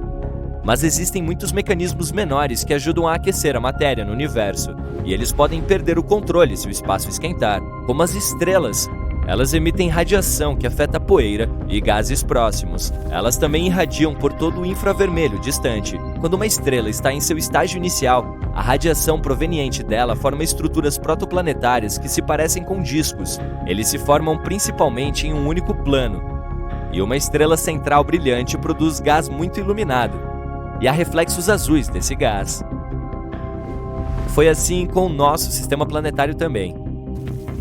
Mas existem muitos mecanismos menores que ajudam a aquecer a matéria no universo, e eles podem perder o controle se o espaço esquentar, como as estrelas. Elas emitem radiação que afeta poeira e gases próximos. Elas também irradiam por todo o infravermelho distante. Quando uma estrela está em seu estágio inicial, a radiação proveniente dela forma estruturas protoplanetárias que se parecem com discos. Eles se formam principalmente em um único plano. E uma estrela central brilhante produz gás muito iluminado. E há reflexos azuis desse gás. Foi assim com o nosso sistema planetário também.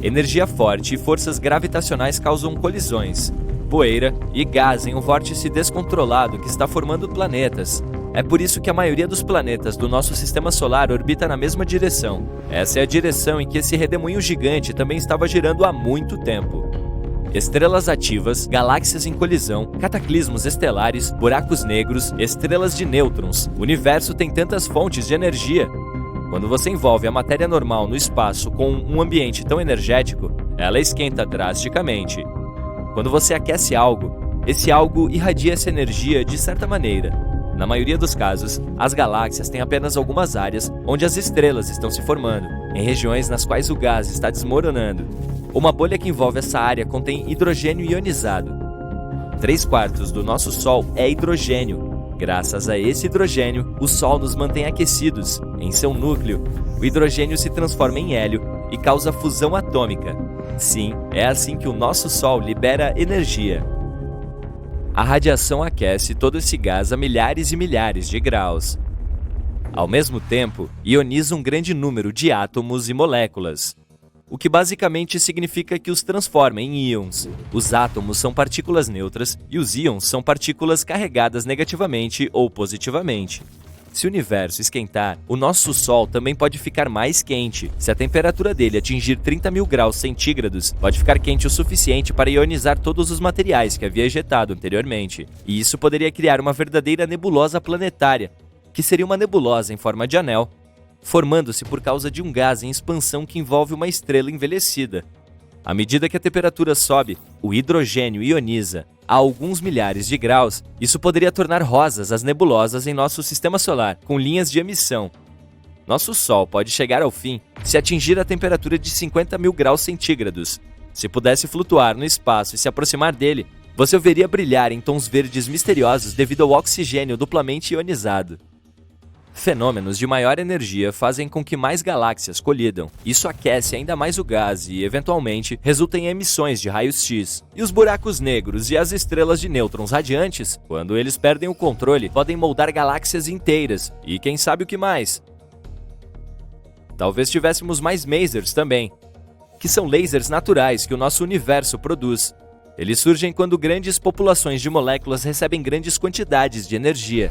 Energia forte e forças gravitacionais causam colisões, poeira e gás em um vórtice descontrolado que está formando planetas. É por isso que a maioria dos planetas do nosso sistema solar orbita na mesma direção. Essa é a direção em que esse redemoinho gigante também estava girando há muito tempo. Estrelas ativas, galáxias em colisão, cataclismos estelares, buracos negros, estrelas de nêutrons. O universo tem tantas fontes de energia. Quando você envolve a matéria normal no espaço com um ambiente tão energético, ela esquenta drasticamente. Quando você aquece algo, esse algo irradia essa energia de certa maneira. Na maioria dos casos, as galáxias têm apenas algumas áreas onde as estrelas estão se formando, em regiões nas quais o gás está desmoronando. Uma bolha que envolve essa área contém hidrogênio ionizado. 3/4 do nosso Sol é hidrogênio. Graças a esse hidrogênio, o Sol nos mantém aquecidos. Em seu núcleo, o hidrogênio se transforma em hélio e causa fusão atômica. Sim, é assim que o nosso Sol libera energia. A radiação aquece todo esse gás a milhares e milhares de graus. Ao mesmo tempo, ioniza um grande número de átomos e moléculas, o que basicamente significa que os transforma em íons. Os átomos são partículas neutras e os íons são partículas carregadas negativamente ou positivamente. Se o universo esquentar, o nosso Sol também pode ficar mais quente. Se a temperatura dele atingir 30.000 graus centígrados, pode ficar quente o suficiente para ionizar todos os materiais que havia ejetado anteriormente. E isso poderia criar uma verdadeira nebulosa planetária, que seria uma nebulosa em forma de anel, formando-se por causa de um gás em expansão que envolve uma estrela envelhecida. À medida que a temperatura sobe, o hidrogênio ioniza a alguns milhares de graus. Isso poderia tornar rosas as nebulosas em nosso sistema solar, com linhas de emissão. Nosso Sol pode chegar ao fim se atingir a temperatura de 50.000 graus centígrados. Se pudesse flutuar no espaço e se aproximar dele, você o veria brilhar em tons verdes misteriosos devido ao oxigênio duplamente ionizado. Fenômenos de maior energia fazem com que mais galáxias colidam. Isso aquece ainda mais o gás e, eventualmente, resulta em emissões de raios X. E os buracos negros e as estrelas de nêutrons radiantes, quando eles perdem o controle, podem moldar galáxias inteiras. E quem sabe o que mais? Talvez tivéssemos mais masers também, que são lasers naturais que o nosso universo produz. Eles surgem quando grandes populações de moléculas recebem grandes quantidades de energia.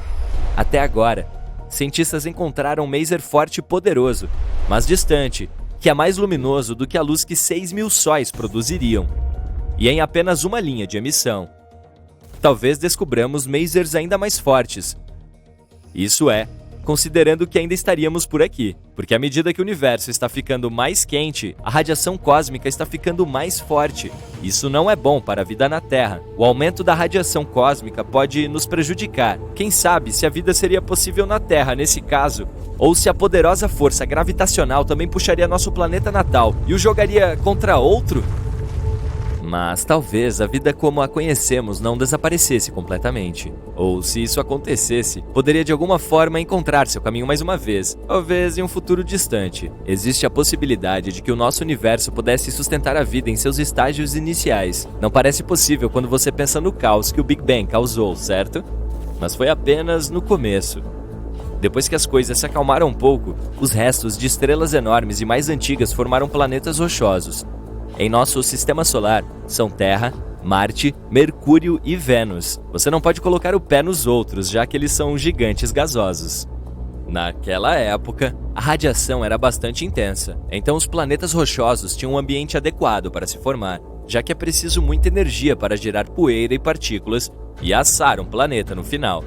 Até agora, cientistas encontraram um maser forte e poderoso, mas distante, que é mais luminoso do que a luz que 6.000 sóis produziriam, e em apenas uma linha de emissão. Talvez descobramos masers ainda mais fortes. Isso é, considerando que ainda estaríamos por aqui, porque à medida que o universo está ficando mais quente, a radiação cósmica está ficando mais forte. Isso não é bom para a vida na Terra. O aumento da radiação cósmica pode nos prejudicar. Quem sabe se a vida seria possível na Terra nesse caso, ou se a poderosa força gravitacional também puxaria nosso planeta natal e o jogaria contra outro? Mas talvez a vida como a conhecemos não desaparecesse completamente. Ou, se isso acontecesse, poderia de alguma forma encontrar seu caminho mais uma vez, talvez em um futuro distante. Existe a possibilidade de que o nosso universo pudesse sustentar a vida em seus estágios iniciais. Não parece possível quando você pensa no caos que o Big Bang causou, certo? Mas foi apenas no começo. Depois que as coisas se acalmaram um pouco, os restos de estrelas enormes e mais antigas formaram planetas rochosos. Em nosso sistema solar, são Terra, Marte, Mercúrio e Vênus. Você não pode colocar o pé nos outros, já que eles são gigantes gasosos. Naquela época, a radiação era bastante intensa, então os planetas rochosos tinham um ambiente adequado para se formar, já que é preciso muita energia para gerar poeira e partículas e assar um planeta no final.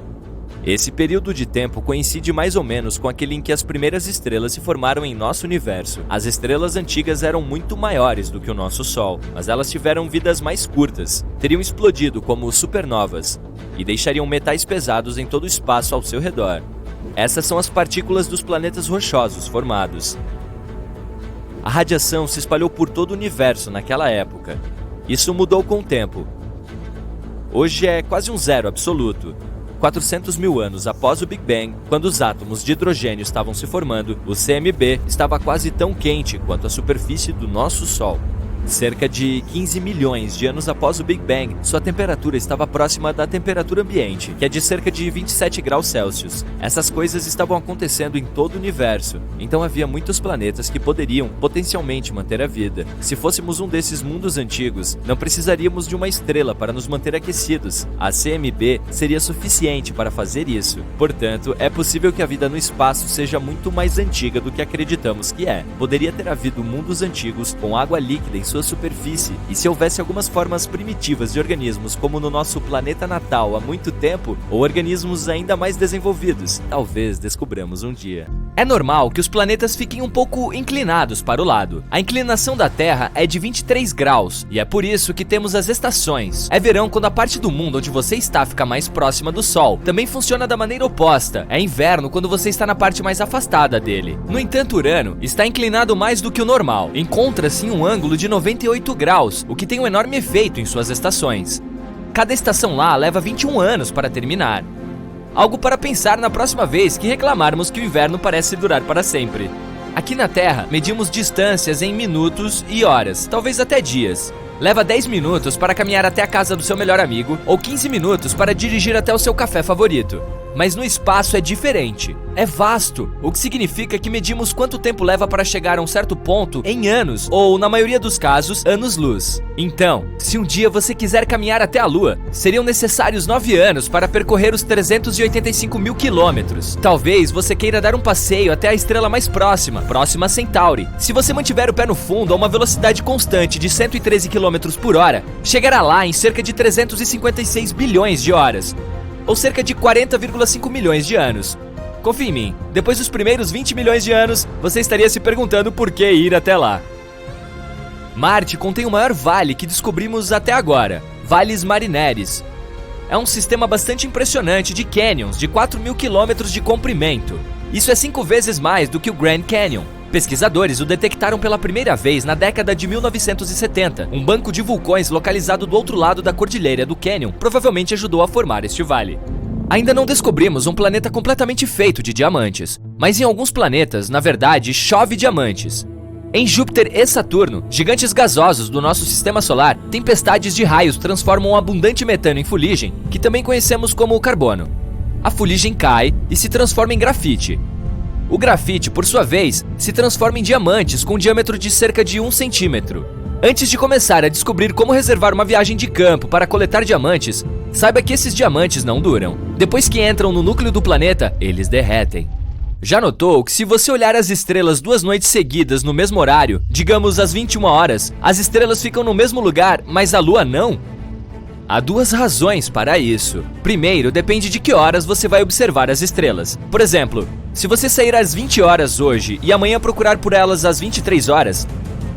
Esse período de tempo coincide mais ou menos com aquele em que as primeiras estrelas se formaram em nosso universo. As estrelas antigas eram muito maiores do que o nosso Sol, mas elas tiveram vidas mais curtas, teriam explodido como supernovas e deixariam metais pesados em todo o espaço ao seu redor. Essas são as partículas dos planetas rochosos formados. A radiação se espalhou por todo o universo naquela época. Isso mudou com o tempo. Hoje é quase um zero absoluto. 400 mil anos após o Big Bang, quando os átomos de hidrogênio estavam se formando, o CMB estava quase tão quente quanto a superfície do nosso Sol. Cerca de 15 milhões de anos após o Big Bang, sua temperatura estava próxima da temperatura ambiente, que é de cerca de 27 graus Celsius. Essas coisas estavam acontecendo em todo o universo, então havia muitos planetas que poderiam potencialmente manter a vida. Se fôssemos um desses mundos antigos, não precisaríamos de uma estrela para nos manter aquecidos. A CMB seria suficiente para fazer isso. Portanto, é possível que a vida no espaço seja muito mais antiga do que acreditamos que é. Poderia ter havido mundos antigos com água líquida em sua superfície, e se houvesse algumas formas primitivas de organismos como no nosso planeta natal há muito tempo, ou organismos ainda mais desenvolvidos, talvez descobramos um dia. É normal que os planetas fiquem um pouco inclinados para o lado. A inclinação da Terra é de 23 graus, e é por isso que temos as estações. É verão quando a parte do mundo onde você está fica mais próxima do Sol. Também funciona da maneira oposta. É inverno quando você está na parte mais afastada dele. No entanto, Urano está inclinado mais do que o normal. Encontra-se em um ângulo de 98 graus, o que tem um enorme efeito em suas estações. Cada estação lá leva 21 anos para terminar. Algo para pensar na próxima vez que reclamarmos que o inverno parece durar para sempre. Aqui na Terra, medimos distâncias em minutos e horas, talvez até dias. Leva 10 minutos para caminhar até a casa do seu melhor amigo, ou 15 minutos para dirigir até o seu café favorito. Mas no espaço é diferente. É vasto, o que significa que medimos quanto tempo leva para chegar a um certo ponto em anos, ou, na maioria dos casos, anos-luz. Então, se um dia você quiser caminhar até a Lua, seriam necessários 9 anos para percorrer os 385 mil quilômetros. Talvez você queira dar um passeio até a estrela mais próxima, Próxima Centauri. Se você mantiver o pé no fundo a uma velocidade constante de 113 km por hora, chegará lá em cerca de 356 bilhões de horas, ou cerca de 40,5 milhões de anos. Confie em mim, depois dos primeiros 20 milhões de anos, você estaria se perguntando por que ir até lá. Marte contém o maior vale que descobrimos até agora, Valles Marineris. É um sistema bastante impressionante de canyons de 4 mil quilômetros de comprimento. Isso é 5 vezes mais do que o Grand Canyon. Pesquisadores o detectaram pela primeira vez na década de 1970. Um banco de vulcões localizado do outro lado da cordilheira do Canyon provavelmente ajudou a formar este vale. Ainda não descobrimos um planeta completamente feito de diamantes, mas em alguns planetas, na verdade, chove diamantes. Em Júpiter e Saturno, gigantes gasosos do nosso sistema solar, tempestades de raios transformam abundante metano em fuligem, que também conhecemos como carbono. A fuligem cai e se transforma em grafite. O grafite, por sua vez, se transforma em diamantes com um diâmetro de cerca de 1 centímetro. Antes de começar a descobrir como reservar uma viagem de campo para coletar diamantes, saiba que esses diamantes não duram. Depois que entram no núcleo do planeta, eles derretem. Já notou que se você olhar as estrelas 2 noites seguidas no mesmo horário, digamos às 21 horas, as estrelas ficam no mesmo lugar, mas a Lua não? Há 2 razões para isso. Primeiro, depende de que horas você vai observar as estrelas. Por exemplo, se você sair às 20 horas hoje e amanhã procurar por elas às 23 horas,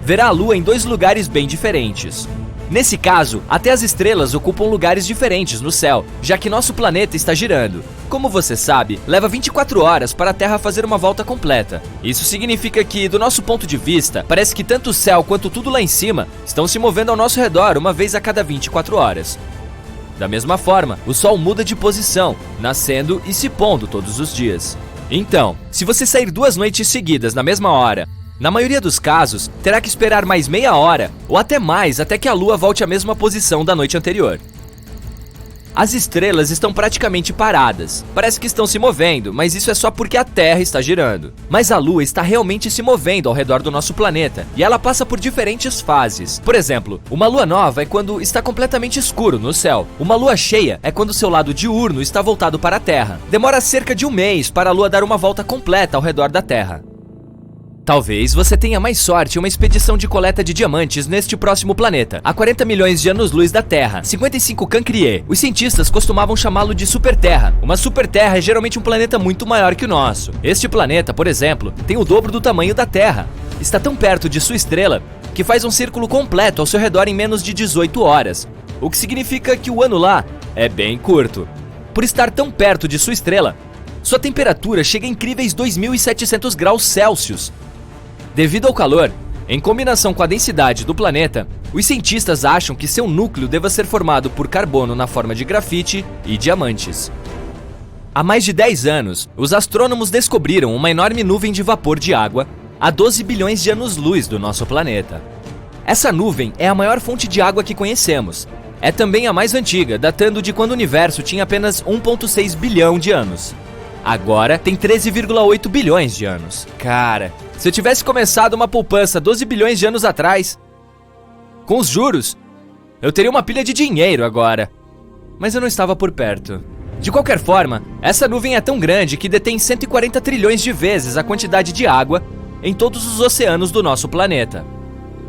verá a Lua em 2 lugares bem diferentes. Nesse caso, até as estrelas ocupam lugares diferentes no céu, já que nosso planeta está girando. Como você sabe, leva 24 horas para a Terra fazer uma volta completa. Isso significa que, do nosso ponto de vista, parece que tanto o céu quanto tudo lá em cima estão se movendo ao nosso redor uma vez a cada 24 horas. Da mesma forma, o Sol muda de posição, nascendo e se pondo todos os dias. Então, se você sair 2 noites seguidas na mesma hora, na maioria dos casos, terá que esperar mais meia hora ou até mais até que a Lua volte à mesma posição da noite anterior. As estrelas estão praticamente paradas. Parece que estão se movendo, mas isso é só porque a Terra está girando. Mas a Lua está realmente se movendo ao redor do nosso planeta, e ela passa por diferentes fases. Por exemplo, uma lua nova é quando está completamente escuro no céu. Uma lua cheia é quando seu lado diurno está voltado para a Terra. Demora cerca de um mês para a Lua dar uma volta completa ao redor da Terra. Talvez você tenha mais sorte em uma expedição de coleta de diamantes neste próximo planeta, a 40 milhões de anos-luz da Terra, 55 Cancrier. Os cientistas costumavam chamá-lo de superterra. Uma superterra é geralmente um planeta muito maior que o nosso. Este planeta, por exemplo, tem o dobro do tamanho da Terra. Está tão perto de sua estrela que faz um círculo completo ao seu redor em menos de 18 horas, o que significa que o ano lá é bem curto. Por estar tão perto de sua estrela, sua temperatura chega a incríveis 2.700 graus Celsius. Devido ao calor, em combinação com a densidade do planeta, os cientistas acham que seu núcleo deva ser formado por carbono na forma de grafite e diamantes. Há mais de 10 anos, os astrônomos descobriram uma enorme nuvem de vapor de água a 12 bilhões de anos-luz do nosso planeta. Essa nuvem é a maior fonte de água que conhecemos. É também a mais antiga, datando de quando o universo tinha apenas 1,6 bilhão de anos. Agora tem 13,8 bilhões de anos. Cara, se eu tivesse começado uma poupança 12 bilhões de anos atrás, com os juros, eu teria uma pilha de dinheiro agora. Mas eu não estava por perto. De qualquer forma, essa nuvem é tão grande que detém 140 trilhões de vezes a quantidade de água em todos os oceanos do nosso planeta.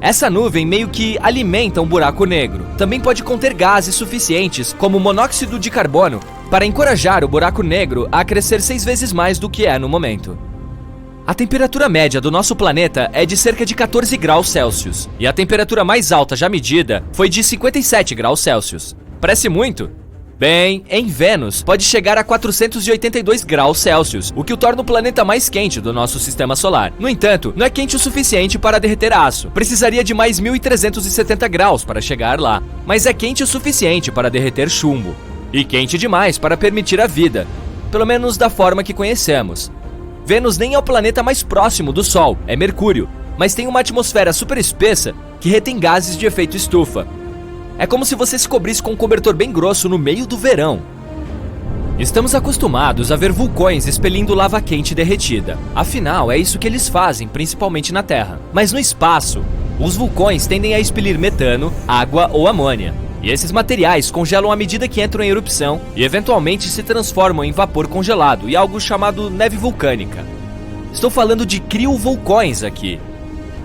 Essa nuvem meio que alimenta um buraco negro. Também pode conter gases suficientes, como monóxido de carbono, para encorajar o buraco negro a crescer 6 vezes mais do que é no momento. A temperatura média do nosso planeta é de cerca de 14 graus Celsius, e a temperatura mais alta já medida foi de 57 graus Celsius. Parece muito? Bem, em Vênus pode chegar a 482 graus Celsius, o que o torna o planeta mais quente do nosso sistema solar. No entanto, não é quente o suficiente para derreter aço. Precisaria de mais 1.370 graus para chegar lá. Mas é quente o suficiente para derreter chumbo. E quente demais para permitir a vida, pelo menos da forma que conhecemos. Vênus nem é o planeta mais próximo do Sol, é Mercúrio, mas tem uma atmosfera super espessa que retém gases de efeito estufa. É como se você se cobrisse com um cobertor bem grosso no meio do verão. Estamos acostumados a ver vulcões expelindo lava quente derretida. Afinal, é isso que eles fazem, principalmente na Terra. Mas no espaço, os vulcões tendem a expelir metano, água ou amônia. E esses materiais congelam à medida que entram em erupção e eventualmente se transformam em vapor congelado e algo chamado neve vulcânica. Estou falando de criovulcões aqui.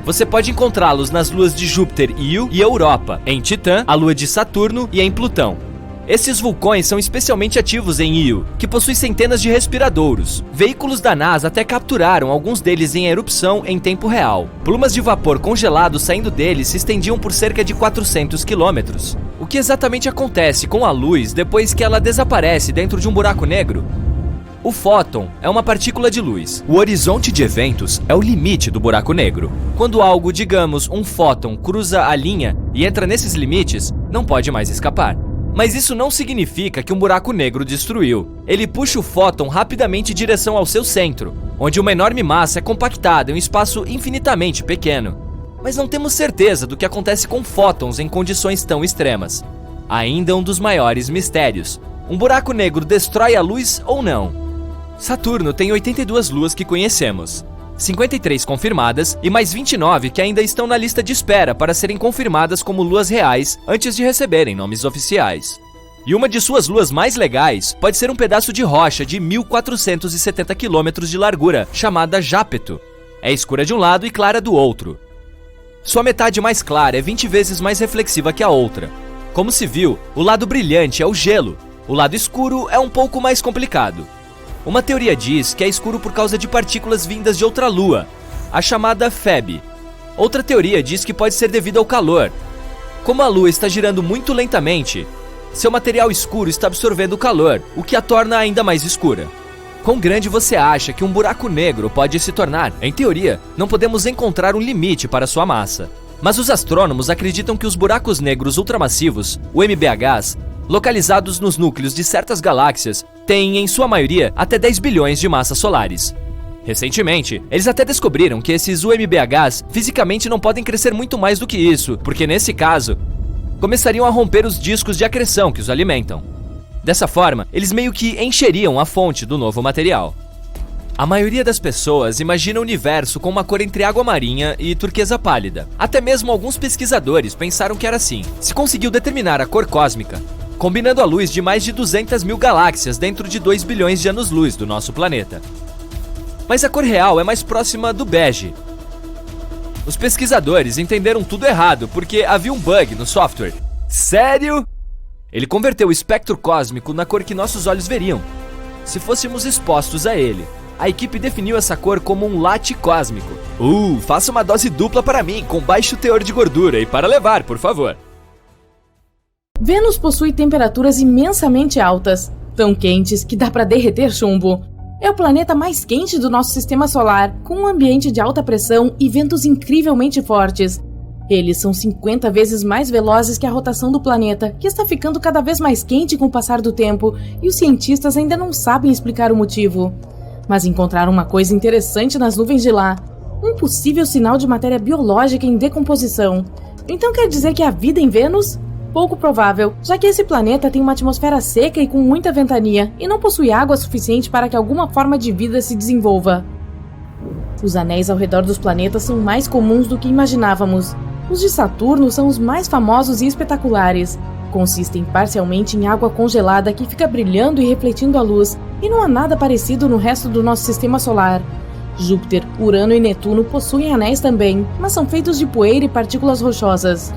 Você pode encontrá-los nas luas de Júpiter e Io e Europa, em Titã, a lua de Saturno e em Plutão. Esses vulcões são especialmente ativos em Io, que possui centenas de respiradouros. Veículos da NASA até capturaram alguns deles em erupção em tempo real. Plumas de vapor congelado saindo deles se estendiam por cerca de 400 quilômetros. O que exatamente acontece com a luz depois que ela desaparece dentro de um buraco negro? O fóton é uma partícula de luz. O horizonte de eventos é o limite do buraco negro. Quando algo, digamos, um fóton, cruza a linha e entra nesses limites, não pode mais escapar. Mas isso não significa que um buraco negro destruiu. Ele puxa o fóton rapidamente em direção ao seu centro, onde uma enorme massa é compactada em um espaço infinitamente pequeno. Mas não temos certeza do que acontece com fótons em condições tão extremas. Ainda um dos maiores mistérios. Um buraco negro destrói a luz ou não? Saturno tem 82 luas que conhecemos, 53 confirmadas e mais 29 que ainda estão na lista de espera para serem confirmadas como luas reais antes de receberem nomes oficiais. E uma de suas luas mais legais pode ser um pedaço de rocha de 1.470 quilômetros de largura, chamada Jápeto. É escura de um lado e clara do outro. Sua metade mais clara é 20 vezes mais reflexiva que a outra. Como se viu, o lado brilhante é o gelo, o lado escuro é um pouco mais complicado. Uma teoria diz que é escuro por causa de partículas vindas de outra lua, a chamada Feb. Outra teoria diz que pode ser devido ao calor. Como a lua está girando muito lentamente, seu material escuro está absorvendo o calor, o que a torna ainda mais escura. Quão grande você acha que um buraco negro pode se tornar? Em teoria, não podemos encontrar um limite para sua massa. Mas os astrônomos acreditam que os buracos negros ultramassivos, o MBHs, localizados nos núcleos de certas galáxias, têm, em sua maioria, até 10 bilhões de massas solares. Recentemente, eles até descobriram que esses UMBHs fisicamente não podem crescer muito mais do que isso, porque nesse caso, começariam a romper os discos de acreção que os alimentam. Dessa forma, eles meio que encheriam a fonte do novo material. A maioria das pessoas imagina o universo com uma cor entre água marinha e turquesa pálida. Até mesmo alguns pesquisadores pensaram que era assim. Se conseguiu determinar a cor cósmica, combinando a luz de mais de 200 mil galáxias dentro de 2 bilhões de anos-luz do nosso planeta. Mas a cor real é mais próxima do bege. Os pesquisadores entenderam tudo errado porque havia um bug no software. Sério? Ele converteu o espectro cósmico na cor que nossos olhos veriam, se fôssemos expostos a ele. A equipe definiu essa cor como um latte cósmico. Faça uma dose dupla para mim, com baixo teor de gordura e para levar, por favor. Vênus possui temperaturas imensamente altas, tão quentes que dá para derreter chumbo. É o planeta mais quente do nosso sistema solar, com um ambiente de alta pressão e ventos incrivelmente fortes. Eles são 50 vezes mais velozes que a rotação do planeta, que está ficando cada vez mais quente com o passar do tempo, e os cientistas ainda não sabem explicar o motivo. Mas encontraram uma coisa interessante nas nuvens de lá, um possível sinal de matéria biológica em decomposição. Então quer dizer que há vida em Vênus? Pouco provável, já que esse planeta tem uma atmosfera seca e com muita ventania, e não possui água suficiente para que alguma forma de vida se desenvolva. Os anéis ao redor dos planetas são mais comuns do que imaginávamos. Os de Saturno são os mais famosos e espetaculares. Consistem parcialmente em água congelada que fica brilhando e refletindo a luz, e não há nada parecido no resto do nosso sistema solar. Júpiter, Urano e Netuno possuem anéis também, mas são feitos de poeira e partículas rochosas.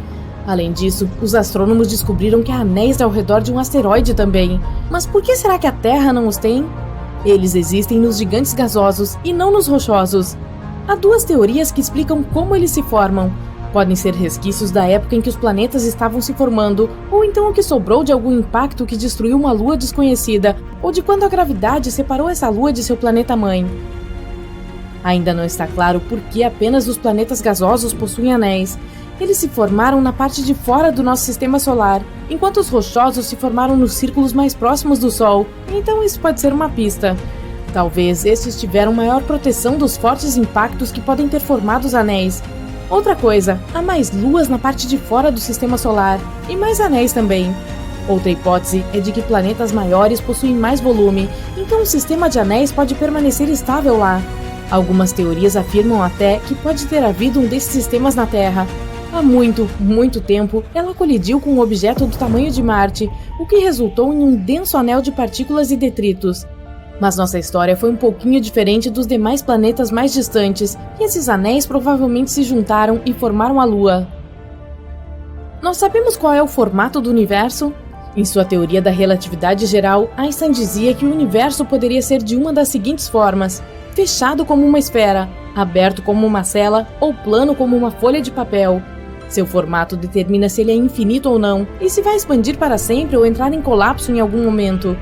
Além disso, os astrônomos descobriram que há anéis ao redor de um asteroide também. Mas por que será que a Terra não os tem? Eles existem nos gigantes gasosos e não nos rochosos. Há duas teorias que explicam como eles se formam. Podem ser resquícios da época em que os planetas estavam se formando, ou então o que sobrou de algum impacto que destruiu uma lua desconhecida, ou de quando a gravidade separou essa lua de seu planeta-mãe. Ainda não está claro por que apenas os planetas gasosos possuem anéis. Eles se formaram na parte de fora do nosso sistema solar, enquanto os rochosos se formaram nos círculos mais próximos do Sol, então isso pode ser uma pista. Talvez estes tiveram maior proteção dos fortes impactos que podem ter formado os anéis. Outra coisa, há mais luas na parte de fora do sistema solar, e mais anéis também. Outra hipótese é de que planetas maiores possuem mais volume, então o sistema de anéis pode permanecer estável lá. Algumas teorias afirmam até que pode ter havido um desses sistemas na Terra. Há muito, muito tempo, ela colidiu com um objeto do tamanho de Marte, o que resultou em um denso anel de partículas e detritos. Mas nossa história foi um pouquinho diferente dos demais planetas mais distantes, e esses anéis provavelmente se juntaram e formaram a Lua. Nós sabemos qual é o formato do universo? Em sua teoria da relatividade geral, Einstein dizia que o universo poderia ser de uma das seguintes formas: fechado como uma esfera, aberto como uma cela ou plano como uma folha de papel. Seu formato determina se ele é infinito ou não, e se vai expandir para sempre ou entrar em colapso em algum momento.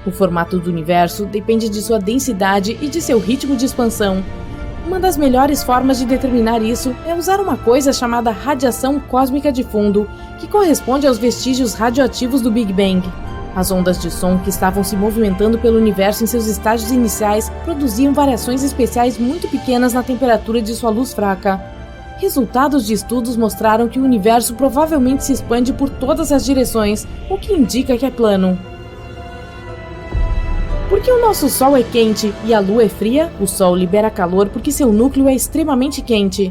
O formato do universo depende de sua densidade e de seu ritmo de expansão. Uma das melhores formas de determinar isso é usar uma coisa chamada radiação cósmica de fundo, que corresponde aos vestígios radioativos do Big Bang. As ondas de som que estavam se movimentando pelo universo em seus estágios iniciais produziam variações especiais muito pequenas na temperatura de sua luz fraca. Resultados de estudos mostraram que o universo provavelmente se expande por todas as direções, o que indica que é plano. Porque o nosso Sol é quente e a Lua é fria, o Sol libera calor porque seu núcleo é extremamente quente.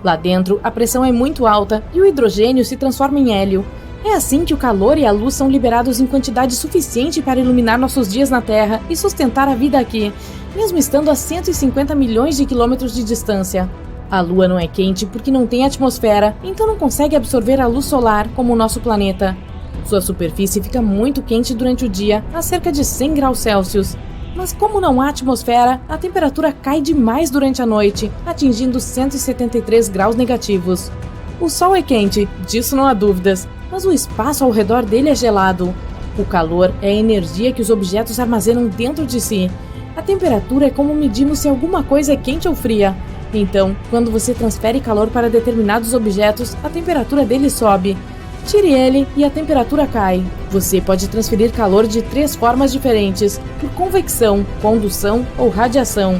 Lá dentro, a pressão é muito alta e o hidrogênio se transforma em hélio. É assim que o calor e a luz são liberados em quantidade suficiente para iluminar nossos dias na Terra e sustentar a vida aqui, mesmo estando a 150 milhões de quilômetros de distância. A Lua não é quente porque não tem atmosfera, então não consegue absorver a luz solar como o nosso planeta. Sua superfície fica muito quente durante o dia, a cerca de 100 graus Celsius. Mas como não há atmosfera, a temperatura cai demais durante a noite, atingindo 173 graus negativos. O Sol é quente, disso não há dúvidas, mas o espaço ao redor dele é gelado. O calor é a energia que os objetos armazenam dentro de si. A temperatura é como medimos se alguma coisa é quente ou fria. Então, quando você transfere calor para determinados objetos, a temperatura dele sobe. Tire ele e a temperatura cai. Você pode transferir calor de 3 formas diferentes: por convecção, condução ou radiação.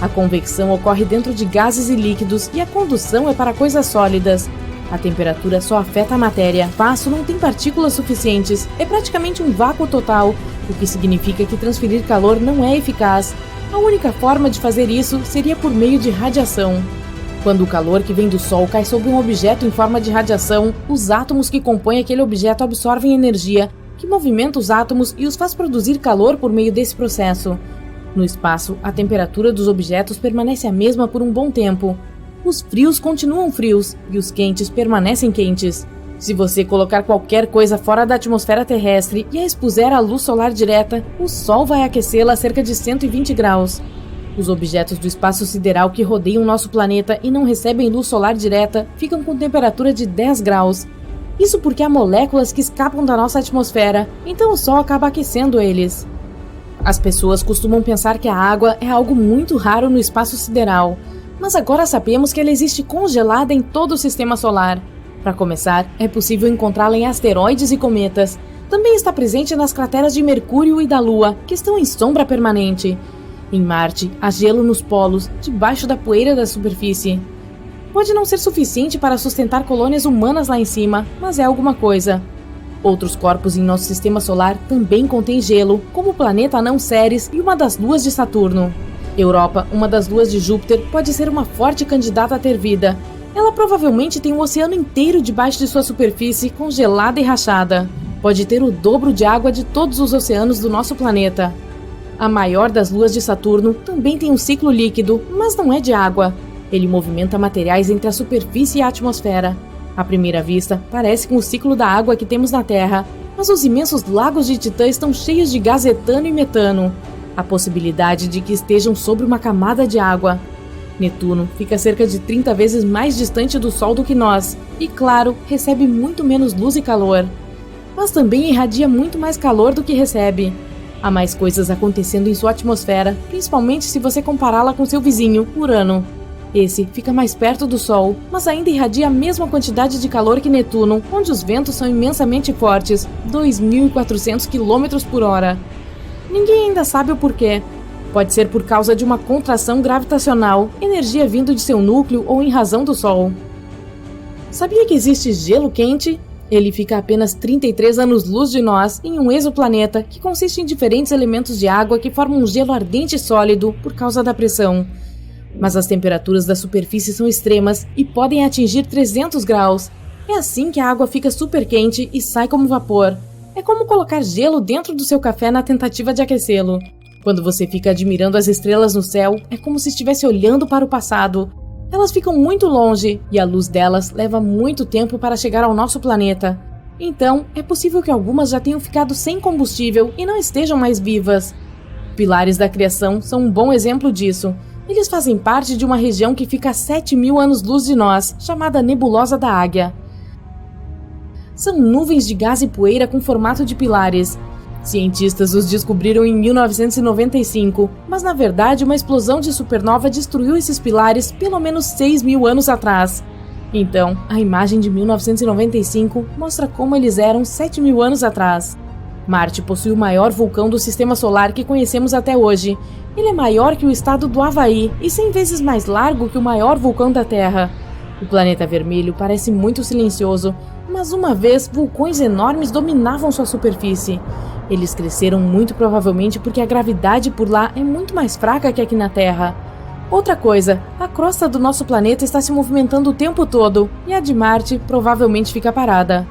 A convecção ocorre dentro de gases e líquidos e a condução é para coisas sólidas. A temperatura só afeta a matéria. O espaço não tem partículas suficientes, é praticamente um vácuo total, o que significa que transferir calor não é eficaz. A única forma de fazer isso seria por meio de radiação. Quando o calor que vem do Sol cai sobre um objeto em forma de radiação, os átomos que compõem aquele objeto absorvem energia, que movimenta os átomos e os faz produzir calor por meio desse processo. No espaço, a temperatura dos objetos permanece a mesma por um bom tempo. Os frios continuam frios e os quentes permanecem quentes. Se você colocar qualquer coisa fora da atmosfera terrestre e a expuser à luz solar direta, o Sol vai aquecê-la a cerca de 120 graus. Os objetos do espaço sideral que rodeiam nosso planeta e não recebem luz solar direta ficam com temperatura de 10 graus. Isso porque há moléculas que escapam da nossa atmosfera, então o Sol acaba aquecendo eles. As pessoas costumam pensar que a água é algo muito raro no espaço sideral, mas agora sabemos que ela existe congelada em todo o sistema solar. Para começar, é possível encontrá-la em asteroides e cometas. Também está presente nas crateras de Mercúrio e da Lua, que estão em sombra permanente. Em Marte, há gelo nos polos, debaixo da poeira da superfície. Pode não ser suficiente para sustentar colônias humanas lá em cima, mas é alguma coisa. Outros corpos em nosso sistema solar também contêm gelo, como o planeta anão Ceres e uma das luas de Saturno. Europa, uma das luas de Júpiter, pode ser uma forte candidata a ter vida. Ela provavelmente tem um oceano inteiro debaixo de sua superfície, congelada e rachada. Pode ter o dobro de água de todos os oceanos do nosso planeta. A maior das luas de Saturno também tem um ciclo líquido, mas não é de água. Ele movimenta materiais entre a superfície e a atmosfera. À primeira vista, parece com o ciclo da água que temos na Terra, mas os imensos lagos de Titã estão cheios de gás etano e metano. Há possibilidade de que estejam sobre uma camada de água. Netuno fica cerca de 30 vezes mais distante do Sol do que nós, e claro, recebe muito menos luz e calor. Mas também irradia muito mais calor do que recebe. Há mais coisas acontecendo em sua atmosfera, principalmente se você compará-la com seu vizinho, Urano. Esse fica mais perto do Sol, mas ainda irradia a mesma quantidade de calor que Netuno, onde os ventos são imensamente fortes, 2.400 km por hora. Ninguém ainda sabe o porquê. Pode ser por causa de uma contração gravitacional, energia vindo de seu núcleo ou em razão do Sol. Sabia que existe gelo quente? Ele fica a apenas 33 anos-luz de nós em um exoplaneta que consiste em diferentes elementos de água que formam um gelo ardente e sólido por causa da pressão. Mas as temperaturas da superfície são extremas e podem atingir 300 graus. É assim que a água fica super quente e sai como vapor. É como colocar gelo dentro do seu café na tentativa de aquecê-lo. Quando você fica admirando as estrelas no céu, é como se estivesse olhando para o passado. Elas ficam muito longe e a luz delas leva muito tempo para chegar ao nosso planeta. Então, é possível que algumas já tenham ficado sem combustível e não estejam mais vivas. Pilares da criação são um bom exemplo disso. Eles fazem parte de uma região que fica a 7.000 anos-luz de nós, chamada Nebulosa da Águia. São nuvens de gás e poeira com formato de pilares. Cientistas os descobriram em 1995, mas na verdade uma explosão de supernova destruiu esses pilares pelo menos 6.000 anos atrás. Então, a imagem de 1995 mostra como eles eram 7.000 anos atrás. Marte possui o maior vulcão do sistema solar que conhecemos até hoje. Ele é maior que o estado do Havaí e 100 vezes mais largo que o maior vulcão da Terra. O planeta vermelho parece muito silencioso, mas uma vez vulcões enormes dominavam sua superfície. Eles cresceram muito provavelmente porque a gravidade por lá é muito mais fraca que aqui na Terra. Outra coisa, a crosta do nosso planeta está se movimentando o tempo todo e a de Marte provavelmente fica parada.